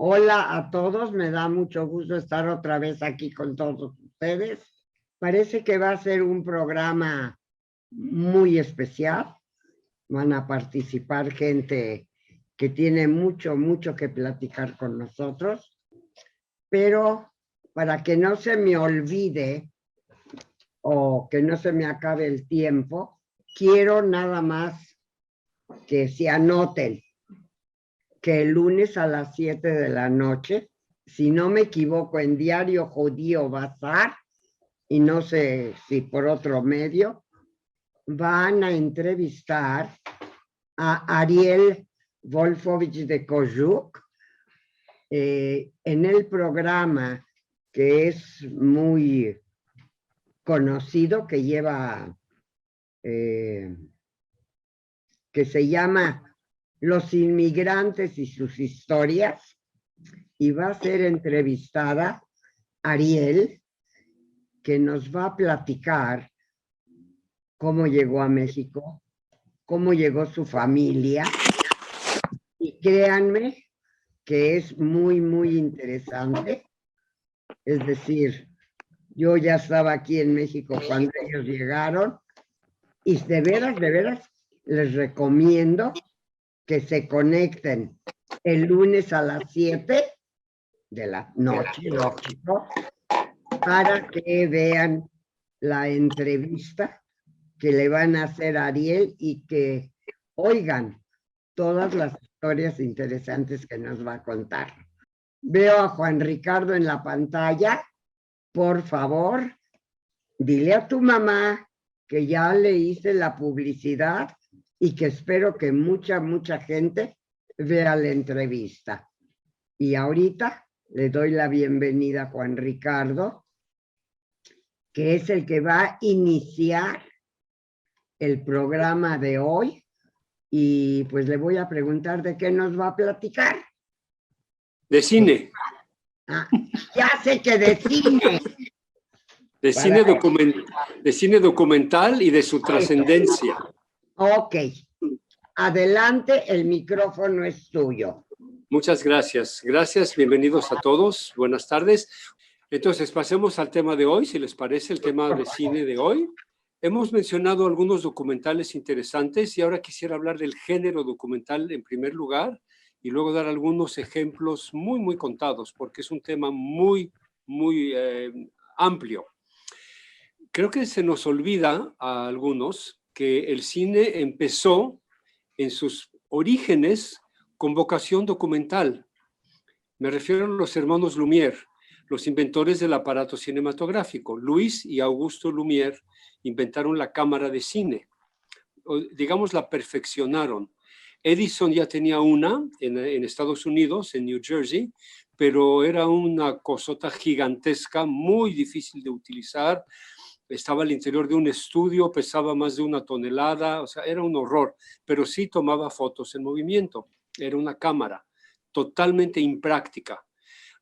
Hola a todos, me da mucho gusto estar otra vez aquí con todos ustedes. Parece que va a ser un programa muy especial. Van a participar gente que tiene mucho que platicar con nosotros, pero para que no se me olvide o que no se me acabe el tiempo, quiero nada más que se anoten que el lunes a las 7 de la noche, si no me equivoco, en Diario Judío Bazar, y no sé si por otro medio, van a entrevistar a Ariel Wolfowitz de Kojuk en el programa que es muy conocido, que lleva, que se llama Los inmigrantes y sus historias, y va a ser entrevistada Ariel, que nos va a platicar cómo llegó a México, cómo llegó su familia, y créanme que es muy interesante. Es decir, yo ya estaba aquí en México cuando ellos llegaron, y de veras, les recomiendo que se conecten el lunes a las 7 de la noche, lógico, para que vean la entrevista que le van a hacer a Ariel y que oigan todas las historias interesantes que nos va a contar. Veo a Juan Ricardo en la pantalla. Por favor, dile a tu mamá que ya le hice la publicidad y que espero que mucha gente vea la entrevista. Y ahorita le doy la bienvenida a Juan Ricardo, que es el que va a iniciar el programa de hoy, y pues le voy a preguntar de qué nos va a platicar. De cine. Ah, ya sé que de cine. De cine documental y de su trascendencia. Ok. Adelante, el micrófono es tuyo. Muchas gracias. Gracias, bienvenidos a todos. Buenas tardes. Entonces, pasemos al tema de hoy, si les parece, el tema de cine de hoy. Hemos mencionado algunos documentales interesantes y ahora quisiera hablar del género documental en primer lugar y luego dar algunos ejemplos muy contados, porque es un tema muy amplio. Creo que se nos olvida a algunos que el cine empezó en sus orígenes con vocación documental. Me refiero a los hermanos Lumière, los inventores del aparato cinematográfico. Luis y Augusto Lumière inventaron la cámara de cine, digamos la perfeccionaron. Edison ya tenía una en Estados Unidos, en New Jersey, pero era una cosota gigantesca, muy difícil de utilizar. Estaba al interior de un estudio, pesaba más de 1 tonelada, o sea, era un horror, pero sí tomaba fotos en movimiento. Era una cámara totalmente impráctica.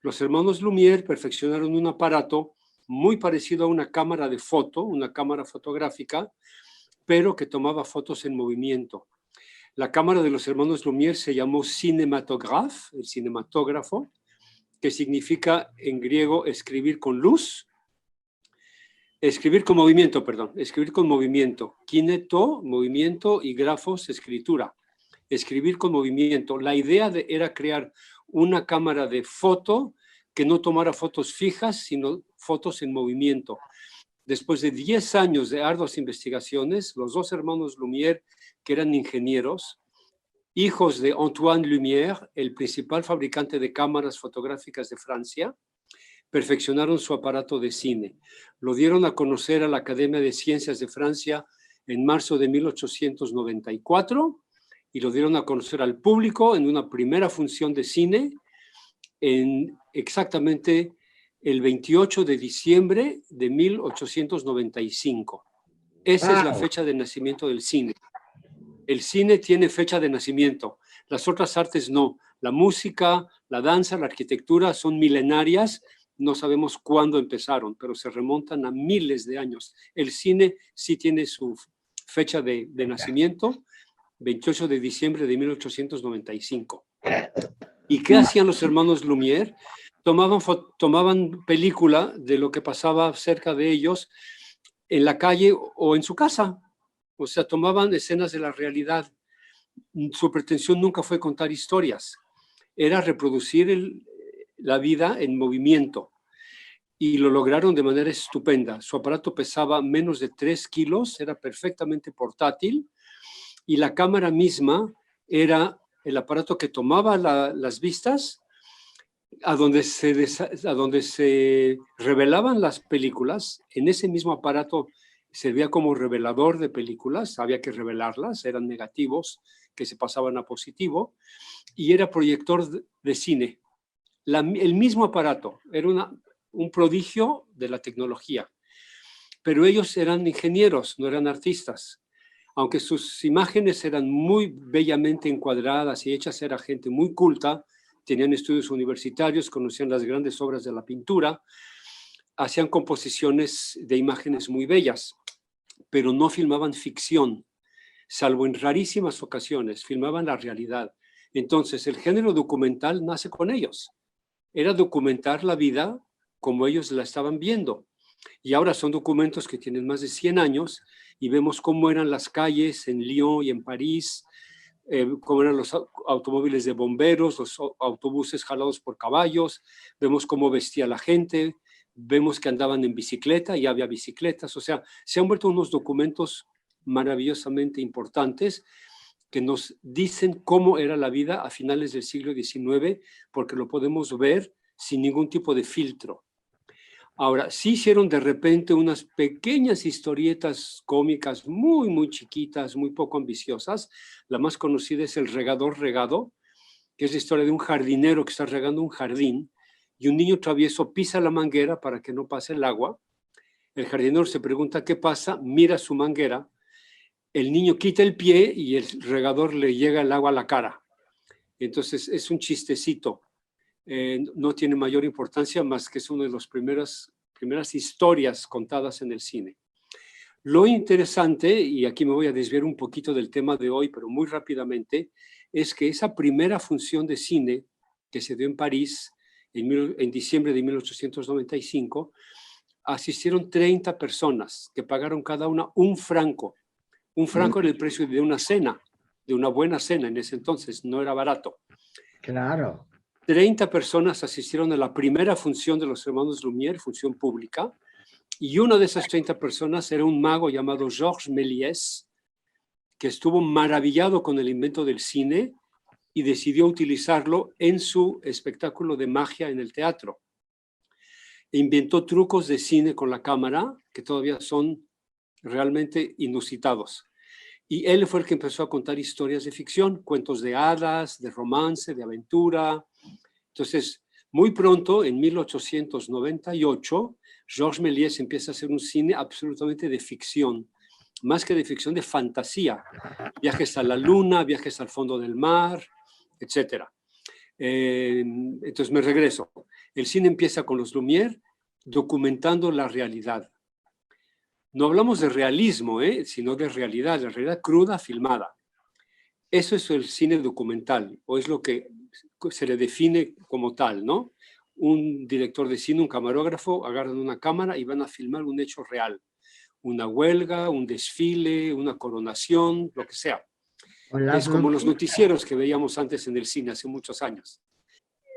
Los hermanos Lumière perfeccionaron un aparato muy parecido a una cámara de foto, una cámara fotográfica, pero que tomaba fotos en movimiento. La cámara de los hermanos Lumière se llamó cinématographe, el cinematógrafo, que significa en griego escribir con luz, escribir con movimiento, perdón, escribir con movimiento. Kineto, movimiento, y grafos, escritura. Escribir con movimiento. La idea era crear una cámara de foto que no tomara fotos fijas, sino fotos en movimiento. Después de 10 años de arduas investigaciones, los dos hermanos Lumière, que eran ingenieros, hijos de Antoine Lumière, el principal fabricante de cámaras fotográficas de Francia, perfeccionaron su aparato de cine. Lo dieron a conocer a la Academia de Ciencias de Francia en marzo de 1894 y lo dieron a conocer al público en una primera función de cine en exactamente el 28 de diciembre de 1895. Esa es la fecha de nacimiento del cine. El cine tiene fecha de nacimiento, las otras artes no. La música, la danza, la arquitectura son milenarias, no sabemos cuándo empezaron, pero se remontan a miles de años. El cine sí tiene su fecha de nacimiento, 28 de diciembre de 1895. ¿Y qué hacían los hermanos Lumière? Tomaban película de lo que pasaba cerca de ellos en la calle o en su casa. O sea, tomaban escenas de la realidad. Su pretensión nunca fue contar historias, era reproducir la vida en movimiento. Y lo lograron de manera estupenda. Su aparato pesaba menos de 3 kilos, era perfectamente portátil, y la cámara misma era el aparato que tomaba las vistas, a donde se revelaban las películas. En ese mismo aparato servía como revelador de películas, había que revelarlas, eran negativos que se pasaban a positivo, y era proyector de cine. El mismo aparato, era un prodigio de la tecnología. Pero ellos eran ingenieros, no eran artistas. Aunque sus imágenes eran muy bellamente encuadradas y hechas, era gente muy culta, tenían estudios universitarios, conocían las grandes obras de la pintura, hacían composiciones de imágenes muy bellas, pero no filmaban ficción, salvo en rarísimas ocasiones, filmaban la realidad. Entonces, el género documental nace con ellos. Era documentar la vida como ellos la estaban viendo. Y ahora son documentos que tienen más de 100 años y vemos cómo eran las calles en Lyon y en París, cómo eran los automóviles de bomberos, los autobuses jalados por caballos, vemos cómo vestía la gente, vemos que andaban en bicicleta y había bicicletas. O sea, se han vuelto unos documentos maravillosamente importantes que nos dicen cómo era la vida a finales del siglo XIX, porque lo podemos ver sin ningún tipo de filtro. Ahora, sí hicieron de repente unas pequeñas historietas cómicas muy, muy chiquitas, muy poco ambiciosas. La más conocida es El regador regado, que es la historia de un jardinero que está regando un jardín y un niño travieso pisa la manguera para que no pase el agua. El jardinero se pregunta qué pasa, mira su manguera, el niño quita el pie y el regador le llega el agua a la cara. Entonces es un chistecito. No tiene mayor importancia más que es una de las primeras historias contadas en el cine. Lo interesante, y aquí me voy a desviar un poquito del tema de hoy, pero muy rápidamente, es que esa primera función de cine que se dio en París en diciembre de 1895, asistieron 30 personas que pagaron cada una un franco. Un franco era el precio de una cena, de una buena cena en ese entonces, no era barato. Claro. 30 personas asistieron a la primera función de los hermanos Lumière, función pública, y una de esas 30 personas era un mago llamado Georges Méliès, que estuvo maravillado con el invento del cine y decidió utilizarlo en su espectáculo de magia en el teatro. E inventó trucos de cine con la cámara que todavía son realmente inusitados. Y él fue el que empezó a contar historias de ficción, cuentos de hadas, de romance, de aventura. Entonces, muy pronto, en 1898, Georges Méliès empieza a hacer un cine absolutamente de ficción, más que de ficción, de fantasía. Viajes a la luna, viajes al fondo del mar, etc. Entonces me regreso. El cine empieza con los Lumière documentando la realidad. No hablamos de realismo, sino de realidad, la realidad cruda filmada. Eso es el cine documental, o es lo que se le define como tal, ¿no? Un director de cine, un camarógrafo, agarran una cámara y van a filmar un hecho real. Una huelga, un desfile, una coronación, lo que sea. Es como los noticieros que veíamos antes en el cine hace muchos años.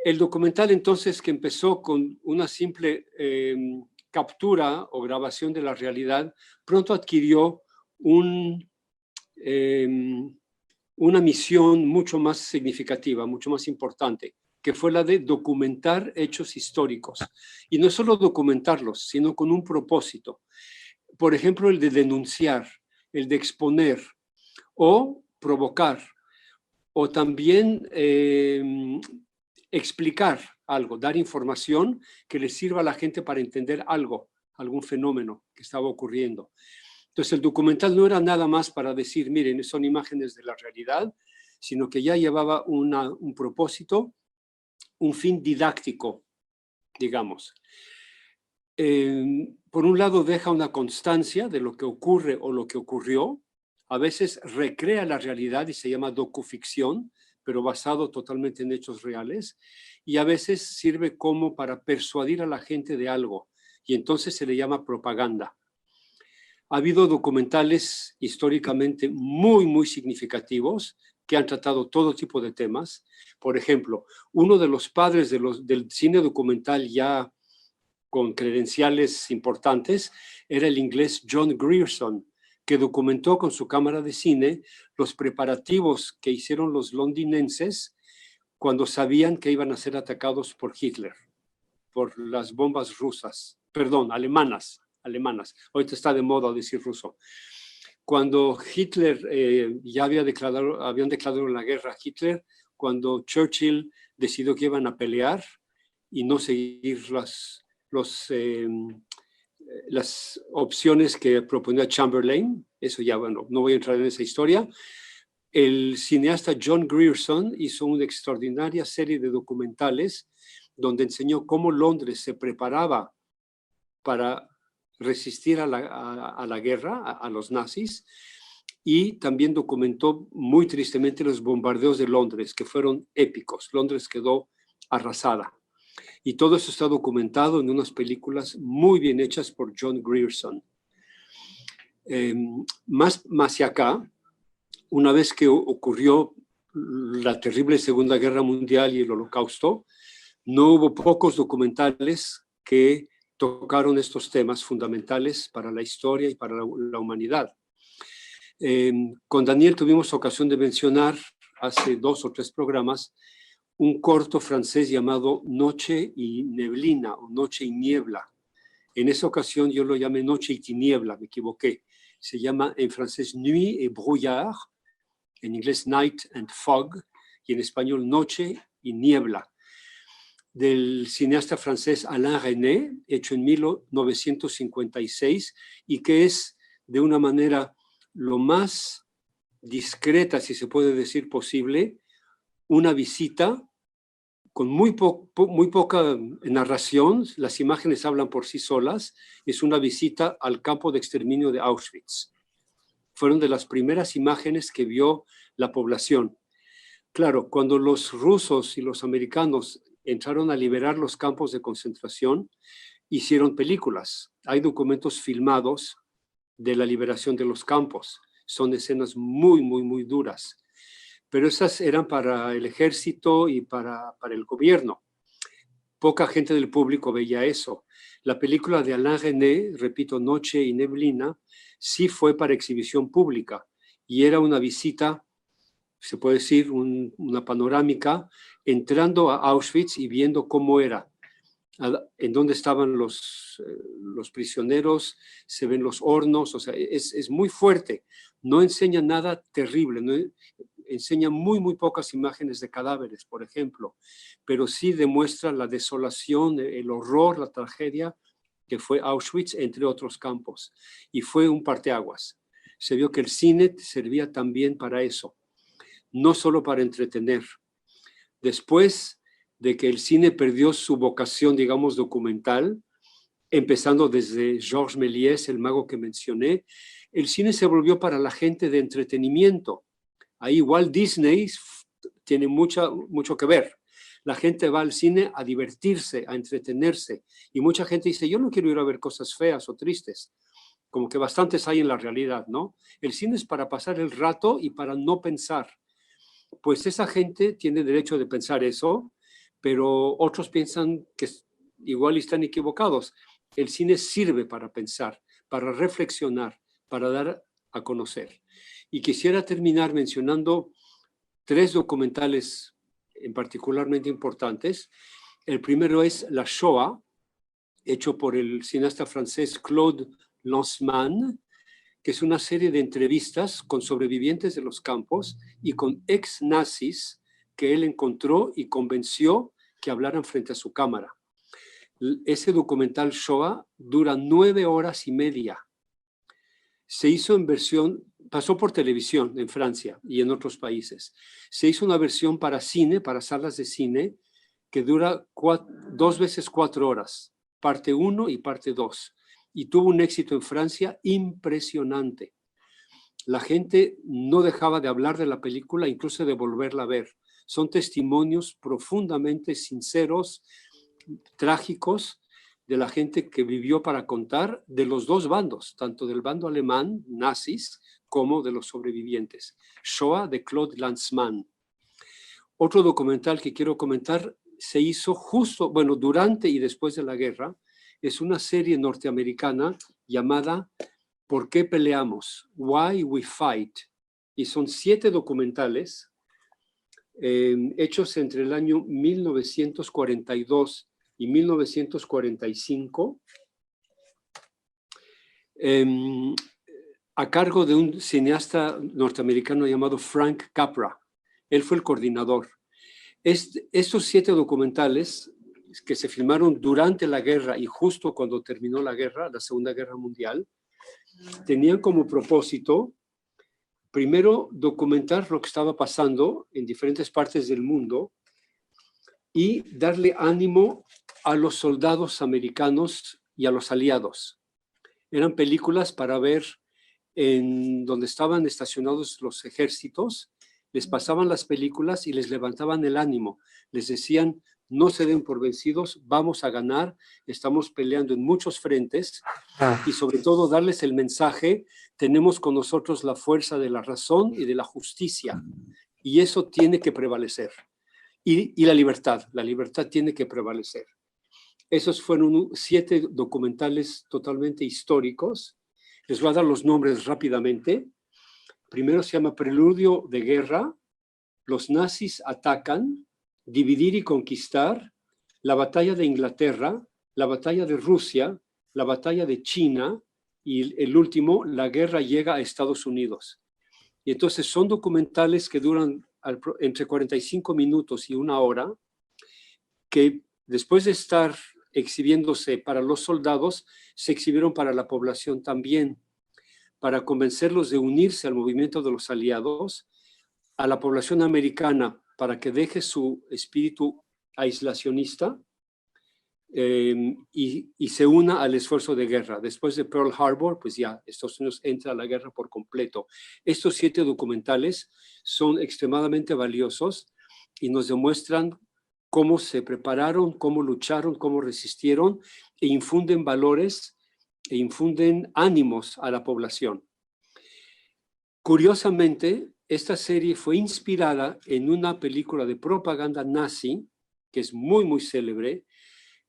El documental entonces, que empezó con una simple captura o grabación de la realidad, pronto adquirió una misión mucho más significativa, mucho más importante, que fue la de documentar hechos históricos. Y no solo documentarlos, sino con un propósito. Por ejemplo, el de denunciar, el de exponer o provocar, o también explicar algo, dar información que le sirva a la gente para entender algo, algún fenómeno que estaba ocurriendo. Entonces el documental no era nada más para decir, miren, son imágenes de la realidad, sino que ya llevaba un propósito, un fin didáctico, digamos. Por un lado deja una constancia de lo que ocurre o lo que ocurrió, a veces recrea la realidad y se llama docuficción, pero basado totalmente en hechos reales, y a veces sirve como para persuadir a la gente de algo, y entonces se le llama propaganda. Ha habido documentales históricamente muy, muy significativos que han tratado todo tipo de temas. Por ejemplo, uno de los padres del cine documental ya con credenciales importantes era el inglés John Grierson, que documentó con su cámara de cine los preparativos que hicieron los londinenses cuando sabían que iban a ser atacados por Hitler, por las bombas rusas, perdón, alemanas. Ahorita está de moda decir ruso. Cuando Hitler ya habían declarado la guerra a Hitler, cuando Churchill decidió que iban a pelear y no seguir las opciones que proponía Chamberlain, eso ya, bueno, no voy a entrar en esa historia. El cineasta John Grierson hizo una extraordinaria serie de documentales donde enseñó cómo Londres se preparaba para resistir a la guerra, a los nazis, y también documentó muy tristemente los bombardeos de Londres, que fueron épicos. Londres quedó arrasada. Y todo eso está documentado en unas películas muy bien hechas por John Grierson. Más hacia acá, una vez que ocurrió la terrible Segunda Guerra Mundial y el Holocausto, no hubo pocos documentales que tocaron estos temas fundamentales para la historia y para la humanidad. Con Daniel tuvimos ocasión de mencionar hace 2 o 3 programas un corto francés llamado Noche y Neblina o Noche y Niebla. En esa ocasión yo lo llamé Noche y Tiniebla, me equivoqué. Se llama en francés Nuit et Brouillard, en inglés Night and Fog, y en español Noche y Niebla, del cineasta francés Alain Resnais, hecho en 1956, y que es de una manera lo más discreta, si se puede decir posible, una visita con muy poca narración, las imágenes hablan por sí solas, es una visita al campo de exterminio de Auschwitz. Fueron de las primeras imágenes que vio la población. Claro, cuando los rusos y los americanos entraron a liberar los campos de concentración, hicieron películas. Hay documentos filmados de la liberación de los campos. Son escenas muy, muy, muy duras. Pero esas eran para el ejército y para el gobierno. Poca gente del público veía eso. La película de Alain Resnais, repito, Noche y Neblina, sí fue para exhibición pública y era una visita, se puede decir, una panorámica, entrando a Auschwitz y viendo cómo era, en dónde estaban los prisioneros, se ven los hornos, o sea, es muy fuerte. No enseña nada terrible, no enseña muy, muy pocas imágenes de cadáveres, por ejemplo, pero sí demuestra la desolación, el horror, la tragedia que fue Auschwitz, entre otros campos. Y fue un parteaguas. Se vio que el cine servía también para eso, no solo para entretener. Después de que el cine perdió su vocación, digamos, documental, empezando desde Georges Méliès, el mago que mencioné, el cine se volvió para la gente de entretenimiento. Ahí igual Disney tiene mucho que ver. La gente va al cine a divertirse, a entretenerse. Y mucha gente dice, yo no quiero ir a ver cosas feas o tristes. Como que bastantes hay en la realidad, ¿no? El cine es para pasar el rato y para no pensar. Pues esa gente tiene derecho de pensar eso, pero otros piensan que igual están equivocados. El cine sirve para pensar, para reflexionar, para dar a conocer. Y quisiera terminar mencionando 3 documentales en particularmente importantes. El primero es La Shoah, hecho por el cineasta francés Claude Lanzmann, que es una serie de entrevistas con sobrevivientes de los campos y con ex-nazis que él encontró y convenció que hablaran frente a su cámara. Ese documental Shoah dura 9 horas y media. Se hizo en versión, pasó por televisión en Francia y en otros países. Se hizo una versión para cine, para salas de cine, que dura 2 veces 4 horas, parte 1 y parte 2. Y tuvo un éxito en Francia impresionante. La gente no dejaba de hablar de la película, incluso de volverla a ver. son testimonios profundamente sinceros, trágicos, de la gente que vivió para contar, de los dos bandos, tanto del bando alemán, nazis, como de los sobrevivientes. Shoah, de Claude Lanzmann. Otro documental que quiero comentar se hizo justo, bueno, durante y después de la guerra. Es una serie norteamericana llamada ¿Por qué peleamos? Why We Fight. Y son 7 documentales hechos entre el año 1942 y 1945, a cargo de un cineasta norteamericano llamado Frank Capra. Él fue el coordinador. Estos 7 documentales que se filmaron durante la guerra y justo cuando terminó la guerra, la Segunda Guerra Mundial, tenían como propósito, primero, documentar lo que estaba pasando en diferentes partes del mundo y darle ánimo a los soldados americanos y a los aliados. Eran películas para ver en donde estaban estacionados los ejércitos, les pasaban las películas y les levantaban el ánimo. Les decían, no se den por vencidos, vamos a ganar, estamos peleando en muchos frentes y sobre todo darles el mensaje, tenemos con nosotros la fuerza de la razón y de la justicia y eso tiene que prevalecer. Y la libertad tiene que prevalecer. Esos fueron 7 documentales totalmente históricos. Les voy a dar los nombres rápidamente. Primero se llama Preludio de Guerra, Los nazis atacan, Dividir y conquistar, La batalla de Inglaterra, La batalla de Rusia, La batalla de China y el último, La guerra llega a Estados Unidos. Y entonces son documentales que duran entre 45 minutos y 1 hora, que después de estar exhibiéndose para los soldados, se exhibieron para la población también, para convencerlos de unirse al movimiento de los aliados, a la población americana, para que deje su espíritu aislacionista y se una al esfuerzo de guerra. Después de Pearl Harbor, pues ya Estados Unidos entra a la guerra por completo. Estos 7 documentales son extremadamente valiosos y nos demuestran cómo se prepararon, cómo lucharon, cómo resistieron e infunden valores e infunden ánimos a la población. Curiosamente, esta serie fue inspirada en una película de propaganda nazi, que es muy, muy célebre,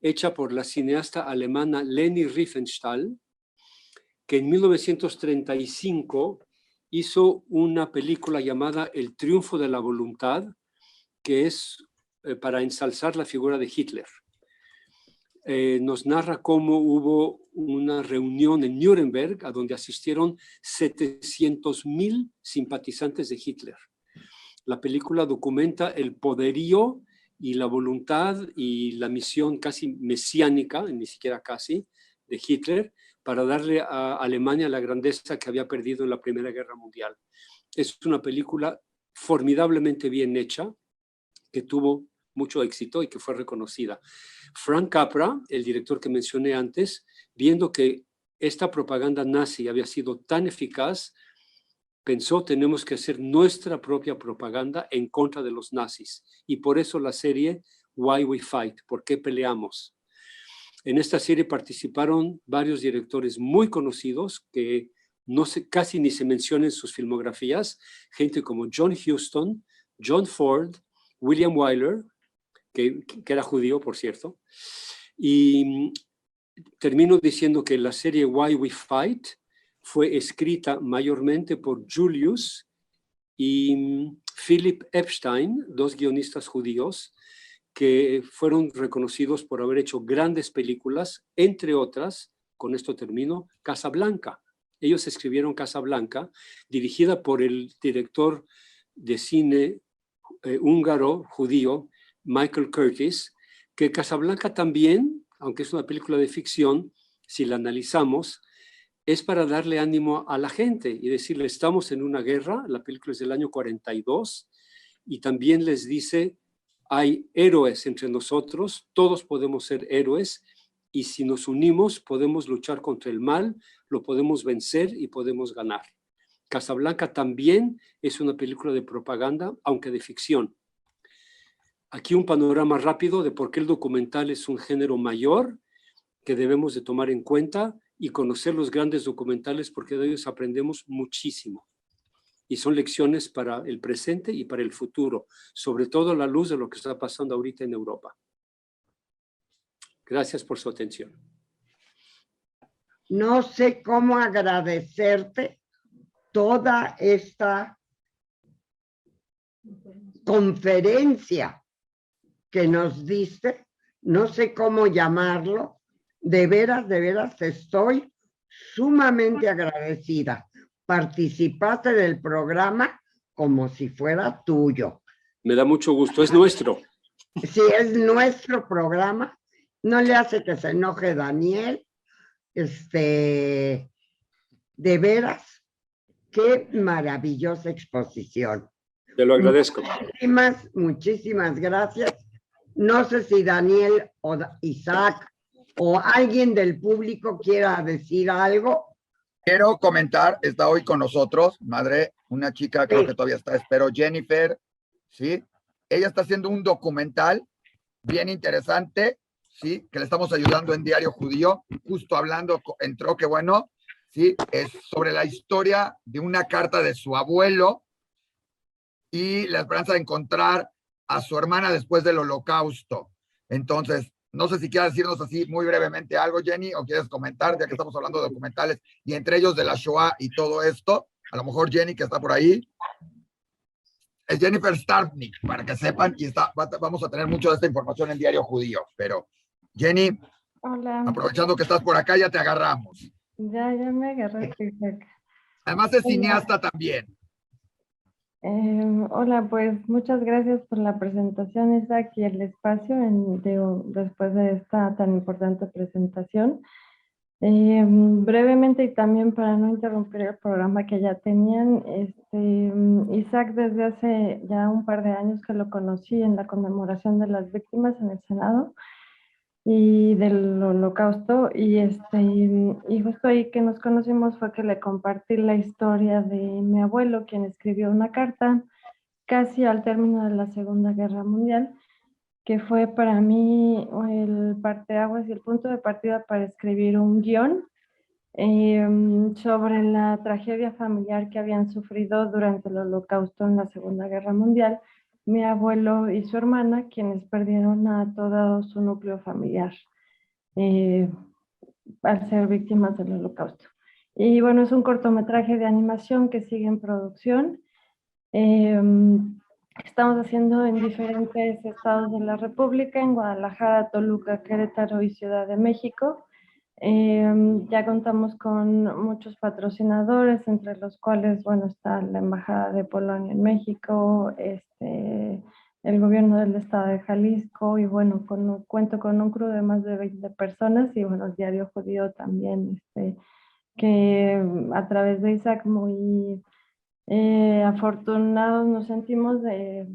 hecha por la cineasta alemana Leni Riefenstahl, que en 1935 hizo una película llamada El triunfo de la voluntad, que es para ensalzar la figura de Hitler. Nos narra cómo hubo una reunión en Nuremberg a donde asistieron 700,000 simpatizantes de Hitler. La película documenta el poderío y la voluntad y la misión casi mesiánica, ni siquiera casi, de Hitler para darle a Alemania la grandeza que había perdido en la Primera Guerra Mundial. Es una película formidablemente bien hecha, que tuvo mucho éxito y que fue reconocida. Frank Capra, el director que mencioné antes, viendo que esta propaganda nazi había sido tan eficaz, pensó, tenemos que hacer nuestra propia propaganda en contra de los nazis. Y por eso la serie Why We Fight, ¿por qué peleamos? En esta serie participaron varios directores muy conocidos que casi ni se mencionan en sus filmografías, gente como John Huston, John Ford, William Wyler, que era judío, por cierto, y termino diciendo que la serie Why We Fight fue escrita mayormente por Julius y Philip Epstein, 2 guionistas judíos, que fueron reconocidos por haber hecho grandes películas, entre otras, con esto termino, Casablanca. Ellos escribieron Casablanca, dirigida por el director de cine húngaro, judío, Michael Curtis, que Casablanca también, aunque es una película de ficción, si la analizamos, es para darle ánimo a la gente y decirle, estamos en una guerra, la película es del año 42, y también les dice, hay héroes entre nosotros, todos podemos ser héroes, y si nos unimos podemos luchar contra el mal, lo podemos vencer y podemos ganar. Casablanca también es una película de propaganda, aunque de ficción. Aquí un panorama rápido de por qué el documental es un género mayor que debemos de tomar en cuenta y conocer los grandes documentales porque de ellos aprendemos muchísimo. Y son lecciones para el presente y para el futuro, sobre todo a la luz de lo que está pasando ahorita en Europa. Gracias por su atención. No sé cómo agradecerte toda esta conferencia que nos diste, no sé cómo llamarlo, de veras estoy sumamente agradecida. Participaste del programa como si fuera tuyo. Me da mucho gusto, es nuestro. Si es nuestro programa, no le hace que se enoje Daniel. De veras, qué maravillosa exposición. Te lo agradezco. Muchísimas gracias. No sé si Daniel o Isaac o alguien del público quiera decir algo. Quiero comentar, está hoy con nosotros, madre, una chica, creo que todavía está, espero, Jennifer, ¿sí? Ella está haciendo un documental bien interesante, ¿sí? Que le estamos ayudando en Diario Judío, justo hablando, entró, qué bueno, ¿sí? Es sobre la historia de una carta de su abuelo y la esperanza de encontrar a su hermana después del Holocausto. Entonces, no sé si quieres decirnos así muy brevemente algo, Jenny, o quieres comentar, ya que estamos hablando de documentales y entre ellos de la Shoah y todo esto. A lo mejor Jenny, que está por ahí, es Jennifer Starpnick, para que sepan, y vamos a tener mucho de esta información en Diario Judío. Pero, Jenny, hola. Aprovechando que estás por acá, ya te agarramos. Ya me agarraste. Además es cineasta también. Hola, pues muchas gracias por la presentación, Isaac, y el espacio después de esta tan importante presentación. Brevemente y también para no interrumpir el programa que ya tenían, Isaac desde hace ya un par de años que lo conocí en la conmemoración de las víctimas en el Senado y del Holocausto, y justo ahí que nos conocimos fue que le compartí la historia de mi abuelo, quien escribió una carta casi al término de la Segunda Guerra Mundial, que fue para mí el parteaguas y el punto de partida para escribir un guión sobre la tragedia familiar que habían sufrido durante el Holocausto en la Segunda Guerra Mundial, mi abuelo y su hermana, quienes perdieron a todo su núcleo familiar al ser víctimas del Holocausto. Y bueno, es un cortometraje de animación que sigue en producción. Estamos haciendo en diferentes estados de la República, en Guadalajara, Toluca, Querétaro y Ciudad de México. Ya contamos con muchos patrocinadores, entre los cuales, bueno, está la Embajada de Polonia en México, el gobierno del estado de Jalisco, y bueno, cuento con un crew de más de 20 personas, y bueno, el Diario Judío también, que a través de Isaac muy afortunados nos sentimos de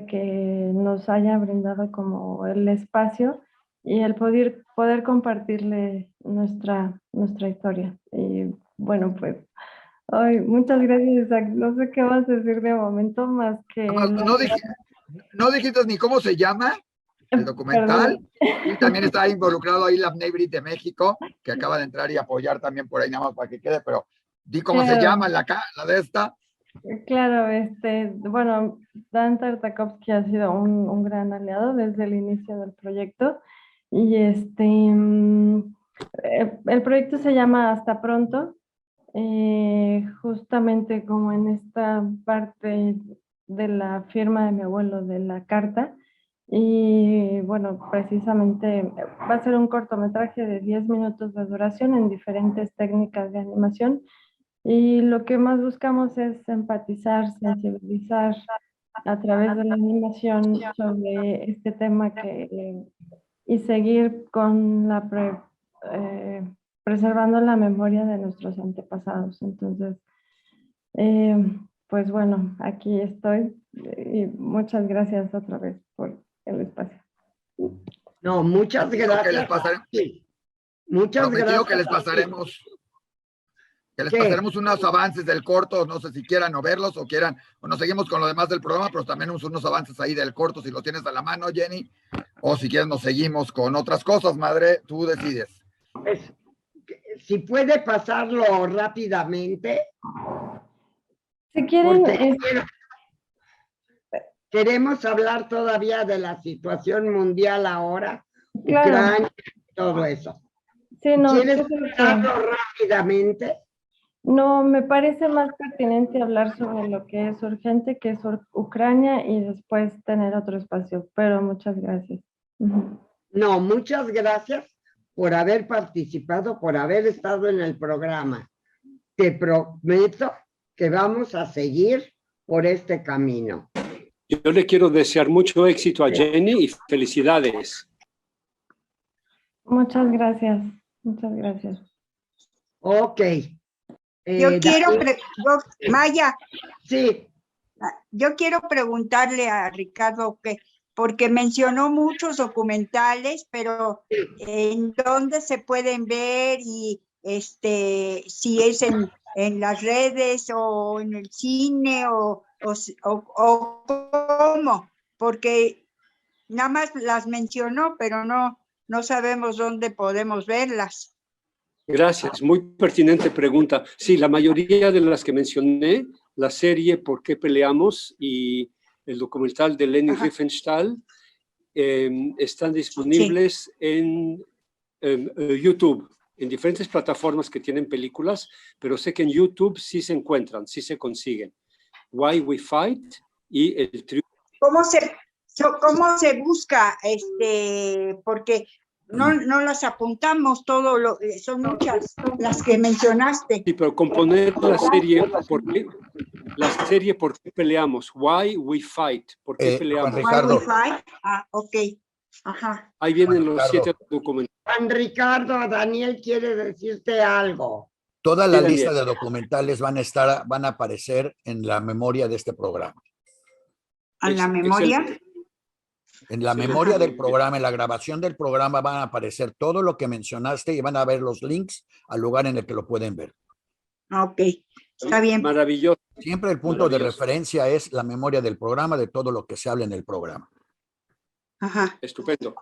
que nos haya brindado como el espacio y el poder compartirle nuestra historia. Y bueno, pues, muchas gracias, Isaac. No sé qué vas a decir de momento más que... No dijiste ni cómo se llama el documental. Y también está involucrado ahí la Bnei de México, que acaba de entrar y apoyar también por ahí, nada más para que quede, pero di cómo se llama la de esta. Claro, bueno, Dan Tartakovsky ha sido un gran aliado desde el inicio del proyecto, y el proyecto se llama Hasta Pronto, justamente como en esta parte de la firma de mi abuelo de la carta, y bueno, precisamente va a ser un cortometraje de 10 minutos de duración en diferentes técnicas de animación. Y lo que más buscamos es empatizar, sensibilizar a través de la animación sobre este tema y seguir con preservando la memoria de nuestros antepasados. Entonces, pues bueno, aquí estoy y muchas gracias otra vez por el espacio. No, muchas gracias. Muchas Muchas gracias. que les pasaremos. Que les ¿Qué? pasaremos unos avances del corto, no sé si quieran o verlos o quieran, o nos seguimos con lo demás del programa, pero también unos avances ahí del corto, si lo tienes a la mano, Jenny, o si quieres nos seguimos con otras cosas, madre, tú decides. Pues, si puede pasarlo rápidamente, Si quieren, porque queremos hablar todavía de la situación mundial ahora, claro, Ucrania, todo eso. sí, no, ¿Quieres yo creo que pasarlo rápidamente? no, me parece más pertinente hablar sobre lo que es urgente, que es Ucrania, y después tener otro espacio, pero muchas gracias. Ujú. No, muchas gracias por haber participado, por haber estado en el programa. Te prometo que vamos a seguir por este camino. Yo le quiero desear mucho éxito a Jenny y felicidades. Muchas gracias, muchas gracias. Ok. Yo quiero, Dani, Maya, sí, yo quiero preguntarle a Ricardo porque mencionó muchos documentales, pero ¿en dónde se pueden ver? Y si es en las redes o en el cine o cómo, porque nada más las mencionó, pero no sabemos dónde podemos verlas. Gracias, muy pertinente pregunta. Sí, la mayoría de las que mencioné, la serie ¿Por qué peleamos? Y el documental de Leni Ajá. Riefenstahl, están disponibles en YouTube, en diferentes plataformas que tienen películas, pero sé que en YouTube sí se encuentran, sí se consiguen. Why We Fight y el triunfo. ¿Cómo se busca? Porque no las apuntamos son muchas las que mencionaste. Sí, pero componer la serie ¿Por qué peleamos? Why We Fight, ¿por qué peleamos? Ricardo. Why We Fight. Ok. Ajá. Ahí vienen los Ricardo. 7 documentales. Juan Ricardo, Daniel quiere decirte algo. Toda la Sí, lista Daniel. de documentales van a aparecer en la memoria de este programa. ¿A la memoria? Excelente. En la Sí. memoria del programa, en la grabación del programa van a aparecer todo lo que mencionaste y van a ver los links al lugar en el que lo pueden ver. Ok, está bien. Maravilloso. Siempre el punto de Maravilloso. referencia es la memoria del programa, de todo lo que se habla en el programa. Ajá. Estupendo.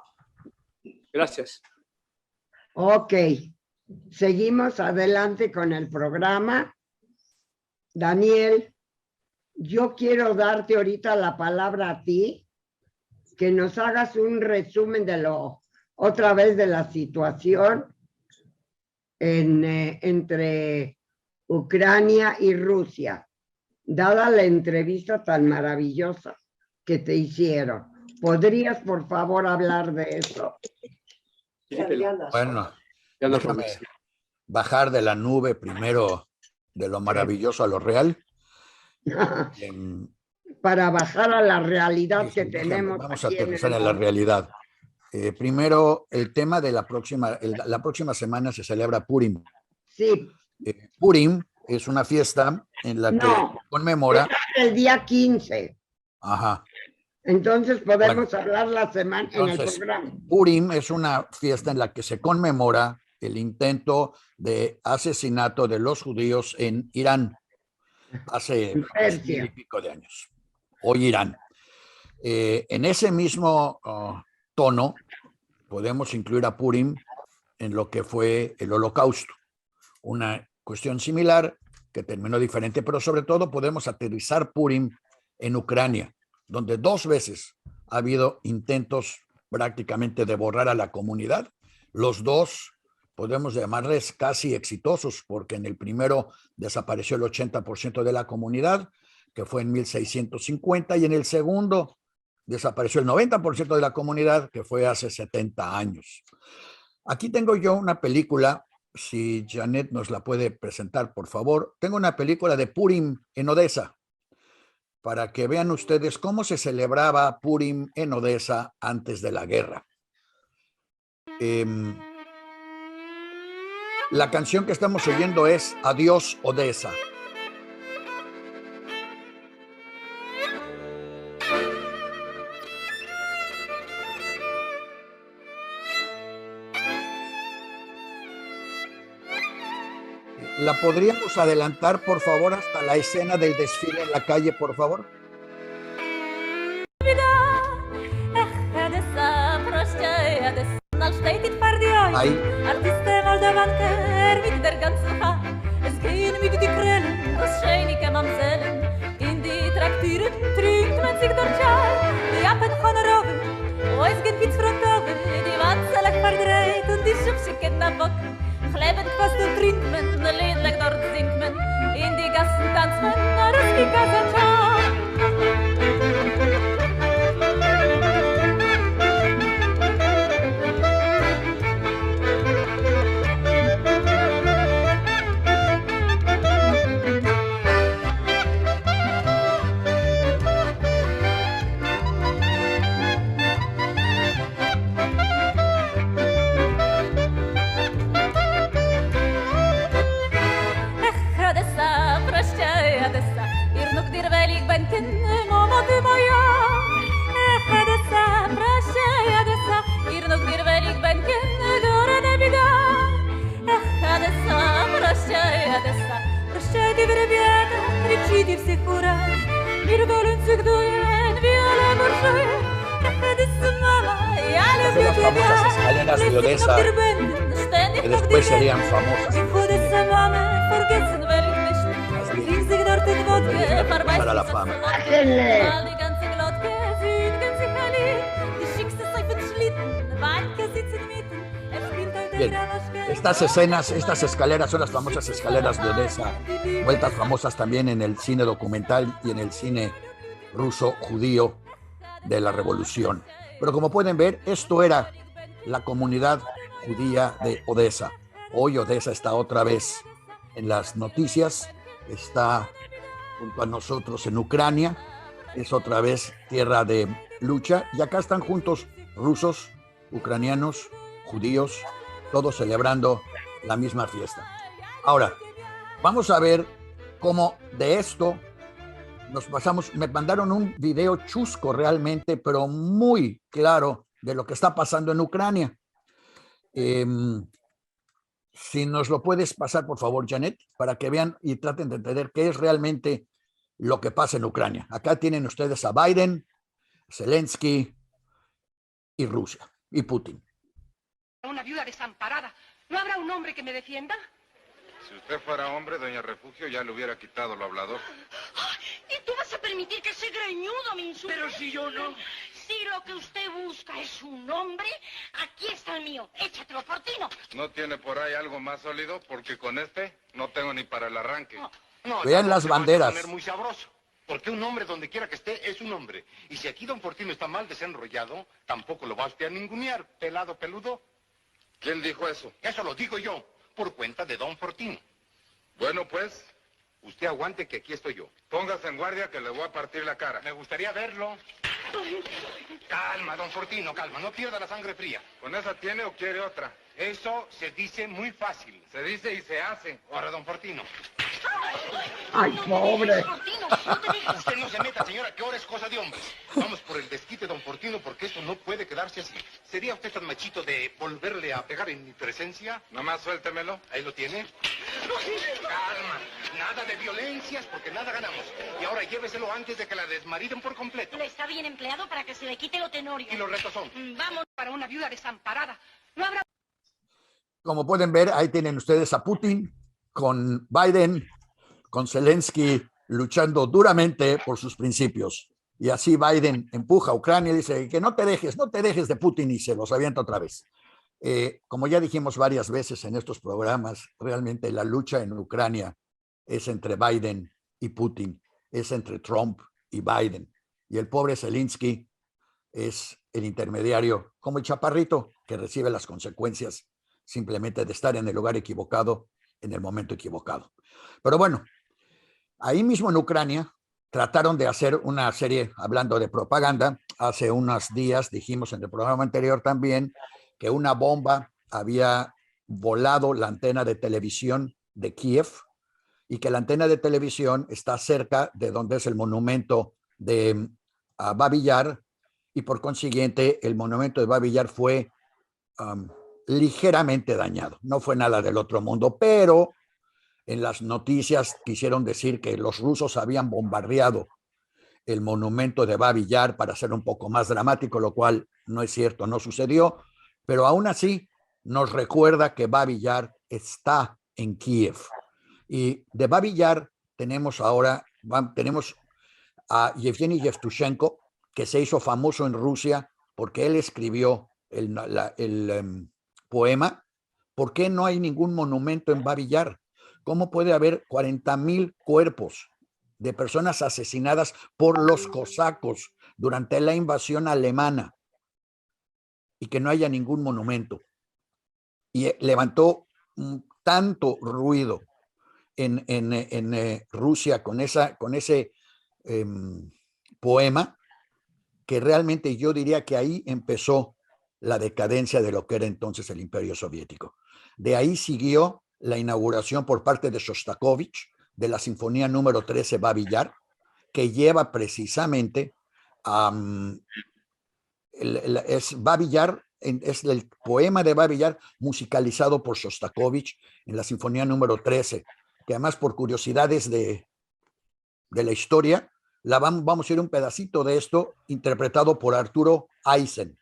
Gracias. Ok, seguimos adelante con el programa. Daniel, yo quiero darte ahorita la palabra a ti, que nos hagas un resumen de otra vez de la situación entre Ucrania y Rusia, dada la entrevista tan maravillosa que te hicieron. ¿Podrías, por favor, hablar de eso? Bueno, Ya nos déjame vamos. bajar de la nube primero de lo maravilloso a lo real. Para bajar a la realidad Sí, que déjame, tenemos. vamos a aquí en aterrizar el en la mundo. realidad. Primero, el tema de la próxima semana se celebra Purim. Sí, Purim es una fiesta en la que no, conmemora. es el día 15. Ajá. Entonces podemos Bueno, hablar la semana en el Entonces, programa. Purim es una fiesta en la que se conmemora el intento de asesinato de los judíos en Irán hace En 2000 y Persia. pico de años. Hoy Irán. En ese mismo tono, podemos incluir a Purim en lo que fue el Holocausto. Una cuestión similar que terminó diferente, pero sobre todo podemos aterrizar Purim en Ucrania, donde 2 veces ha habido intentos prácticamente de borrar a la comunidad. Los dos podemos llamarles casi exitosos, porque en el primero desapareció el 80% de la comunidad, que fue en 1650, y en el segundo desapareció el 90% de la comunidad, que fue hace 70 años. Aquí tengo yo una película, si Janet nos la puede presentar, por favor. Tengo una película de Purim en Odessa, para que vean ustedes cómo se celebraba Purim en Odessa antes de la guerra. La canción que estamos oyendo es Adiós Odessa. ¿La podríamos adelantar, por favor, hasta la escena del desfile en la calle, por favor? Ahí. Leben fast und trinkt man, leidlich dort singt man, in die Gassen tanzt man, na ruski Las famosas escaleras de Odessa, que después serían famosas. Pasar a la fama. Bien, estas escenas, estas escaleras son las famosas escaleras de Odessa, vueltas famosas también en el cine documental y en el cine ruso judío de la Revolución. Pero como pueden ver, esto era la comunidad judía de Odessa. Hoy Odessa está otra vez en las noticias, está junto a nosotros en Ucrania, es otra vez tierra de lucha, y acá están juntos rusos, ucranianos, judíos, todos celebrando la misma fiesta. Ahora, vamos a ver cómo de esto nos pasamos. Me mandaron un video chusco realmente, pero muy claro de lo que está pasando en Ucrania. Si nos lo puedes pasar, por favor, Janet, para que vean y traten de entender qué es realmente lo que pasa en Ucrania. Acá tienen ustedes a Biden, Zelensky y Rusia y Putin. Una viuda desamparada. ¿No habrá un hombre que me defienda? Si usted fuera hombre, doña Refugio ya le hubiera quitado lo hablador. ¿Y tú vas a permitir que ese greñudo me insulte? Pero si yo no... Si lo que usted busca es un hombre, aquí está el mío. Échatelo, Fortino. ¿No tiene por ahí algo más sólido? Porque con este no tengo ni para el arranque. No, vean las banderas. Va a muy sabroso. Porque un hombre donde quiera que esté es un hombre. Y si aquí don Fortino está mal desenrollado, tampoco lo va usted a ningunear, pelado peludo. ¿Quién dijo eso? Eso lo digo yo, por cuenta de don Fortino. Bueno, pues, usted aguante que aquí estoy yo. póngase en guardia que le voy a partir la cara. Me gustaría verlo. Calma, don Fortino, calma. No pierda la sangre fría. ¿Con esa tiene o quiere otra? Eso se dice muy fácil. Se dice y se hace. Ahora, don Fortino. Ay, pobre. Fortino, no te dejes. Usted no se meta, señora, que ahora es cosa de hombres. Vamos por el desquite, don Fortino, porque eso no puede quedarse así. ¿Sería usted tan machito de volverle a pegar en mi presencia? Nomás suéltemelo. Ahí lo tiene. Calma, nada de violencias, porque nada ganamos. Y ahora lléveselo antes de que la desmariden por completo. Le está bien empleado para que se le quite lo tenorio. Y los retos son. Vamos para una viuda desamparada. No habrá... Como pueden ver, ahí tienen ustedes a Putin con Biden, con Zelensky luchando duramente por sus principios. Y así Biden empuja a Ucrania y dice que no te dejes de Putin, y se los avienta otra vez. Como ya dijimos varias veces en estos programas, realmente la lucha en Ucrania es entre Biden y Putin, es entre Trump y Biden. Y el pobre Zelensky es el intermediario, como el chaparrito que recibe las consecuencias simplemente de estar en el lugar equivocado, en el momento equivocado. Pero bueno, ahí mismo en Ucrania trataron de hacer una serie hablando de propaganda. Hace unos días dijimos en el programa anterior también que una bomba había volado la antena de televisión de Kiev y que la antena de televisión está cerca de donde es el monumento de Babi Yar, y por consiguiente el monumento de Babi Yar fue ligeramente dañado. No fue nada del otro mundo, pero en las noticias quisieron decir que los rusos habían bombardeado el monumento de Babi Yar para ser un poco más dramático, lo cual no es cierto, no sucedió, pero aún así nos recuerda que Babi Yar está en Kiev. Y de Babi Yar tenemos ahora, tenemos a Yevgeny Yevtushenko, que se hizo famoso en Rusia porque él escribió el poema ¿Por qué no hay ningún monumento en Babi Yar? ¿Cómo puede haber 40,000 cuerpos de personas asesinadas por los cosacos durante la invasión alemana y que no haya ningún monumento? Y levantó tanto ruido en Rusia con ese poema que realmente yo diría que ahí empezó la decadencia de lo que era entonces el Imperio Soviético. De ahí siguió la inauguración por parte de Shostakovich de la Sinfonía número 13 Babi Yar, que lleva precisamente es Babi Yar, es el poema de Babi Yar musicalizado por Shostakovich en la Sinfonía número 13, que además por curiosidades de la historia, vamos a ir un pedacito de esto interpretado por Arturo Eisen.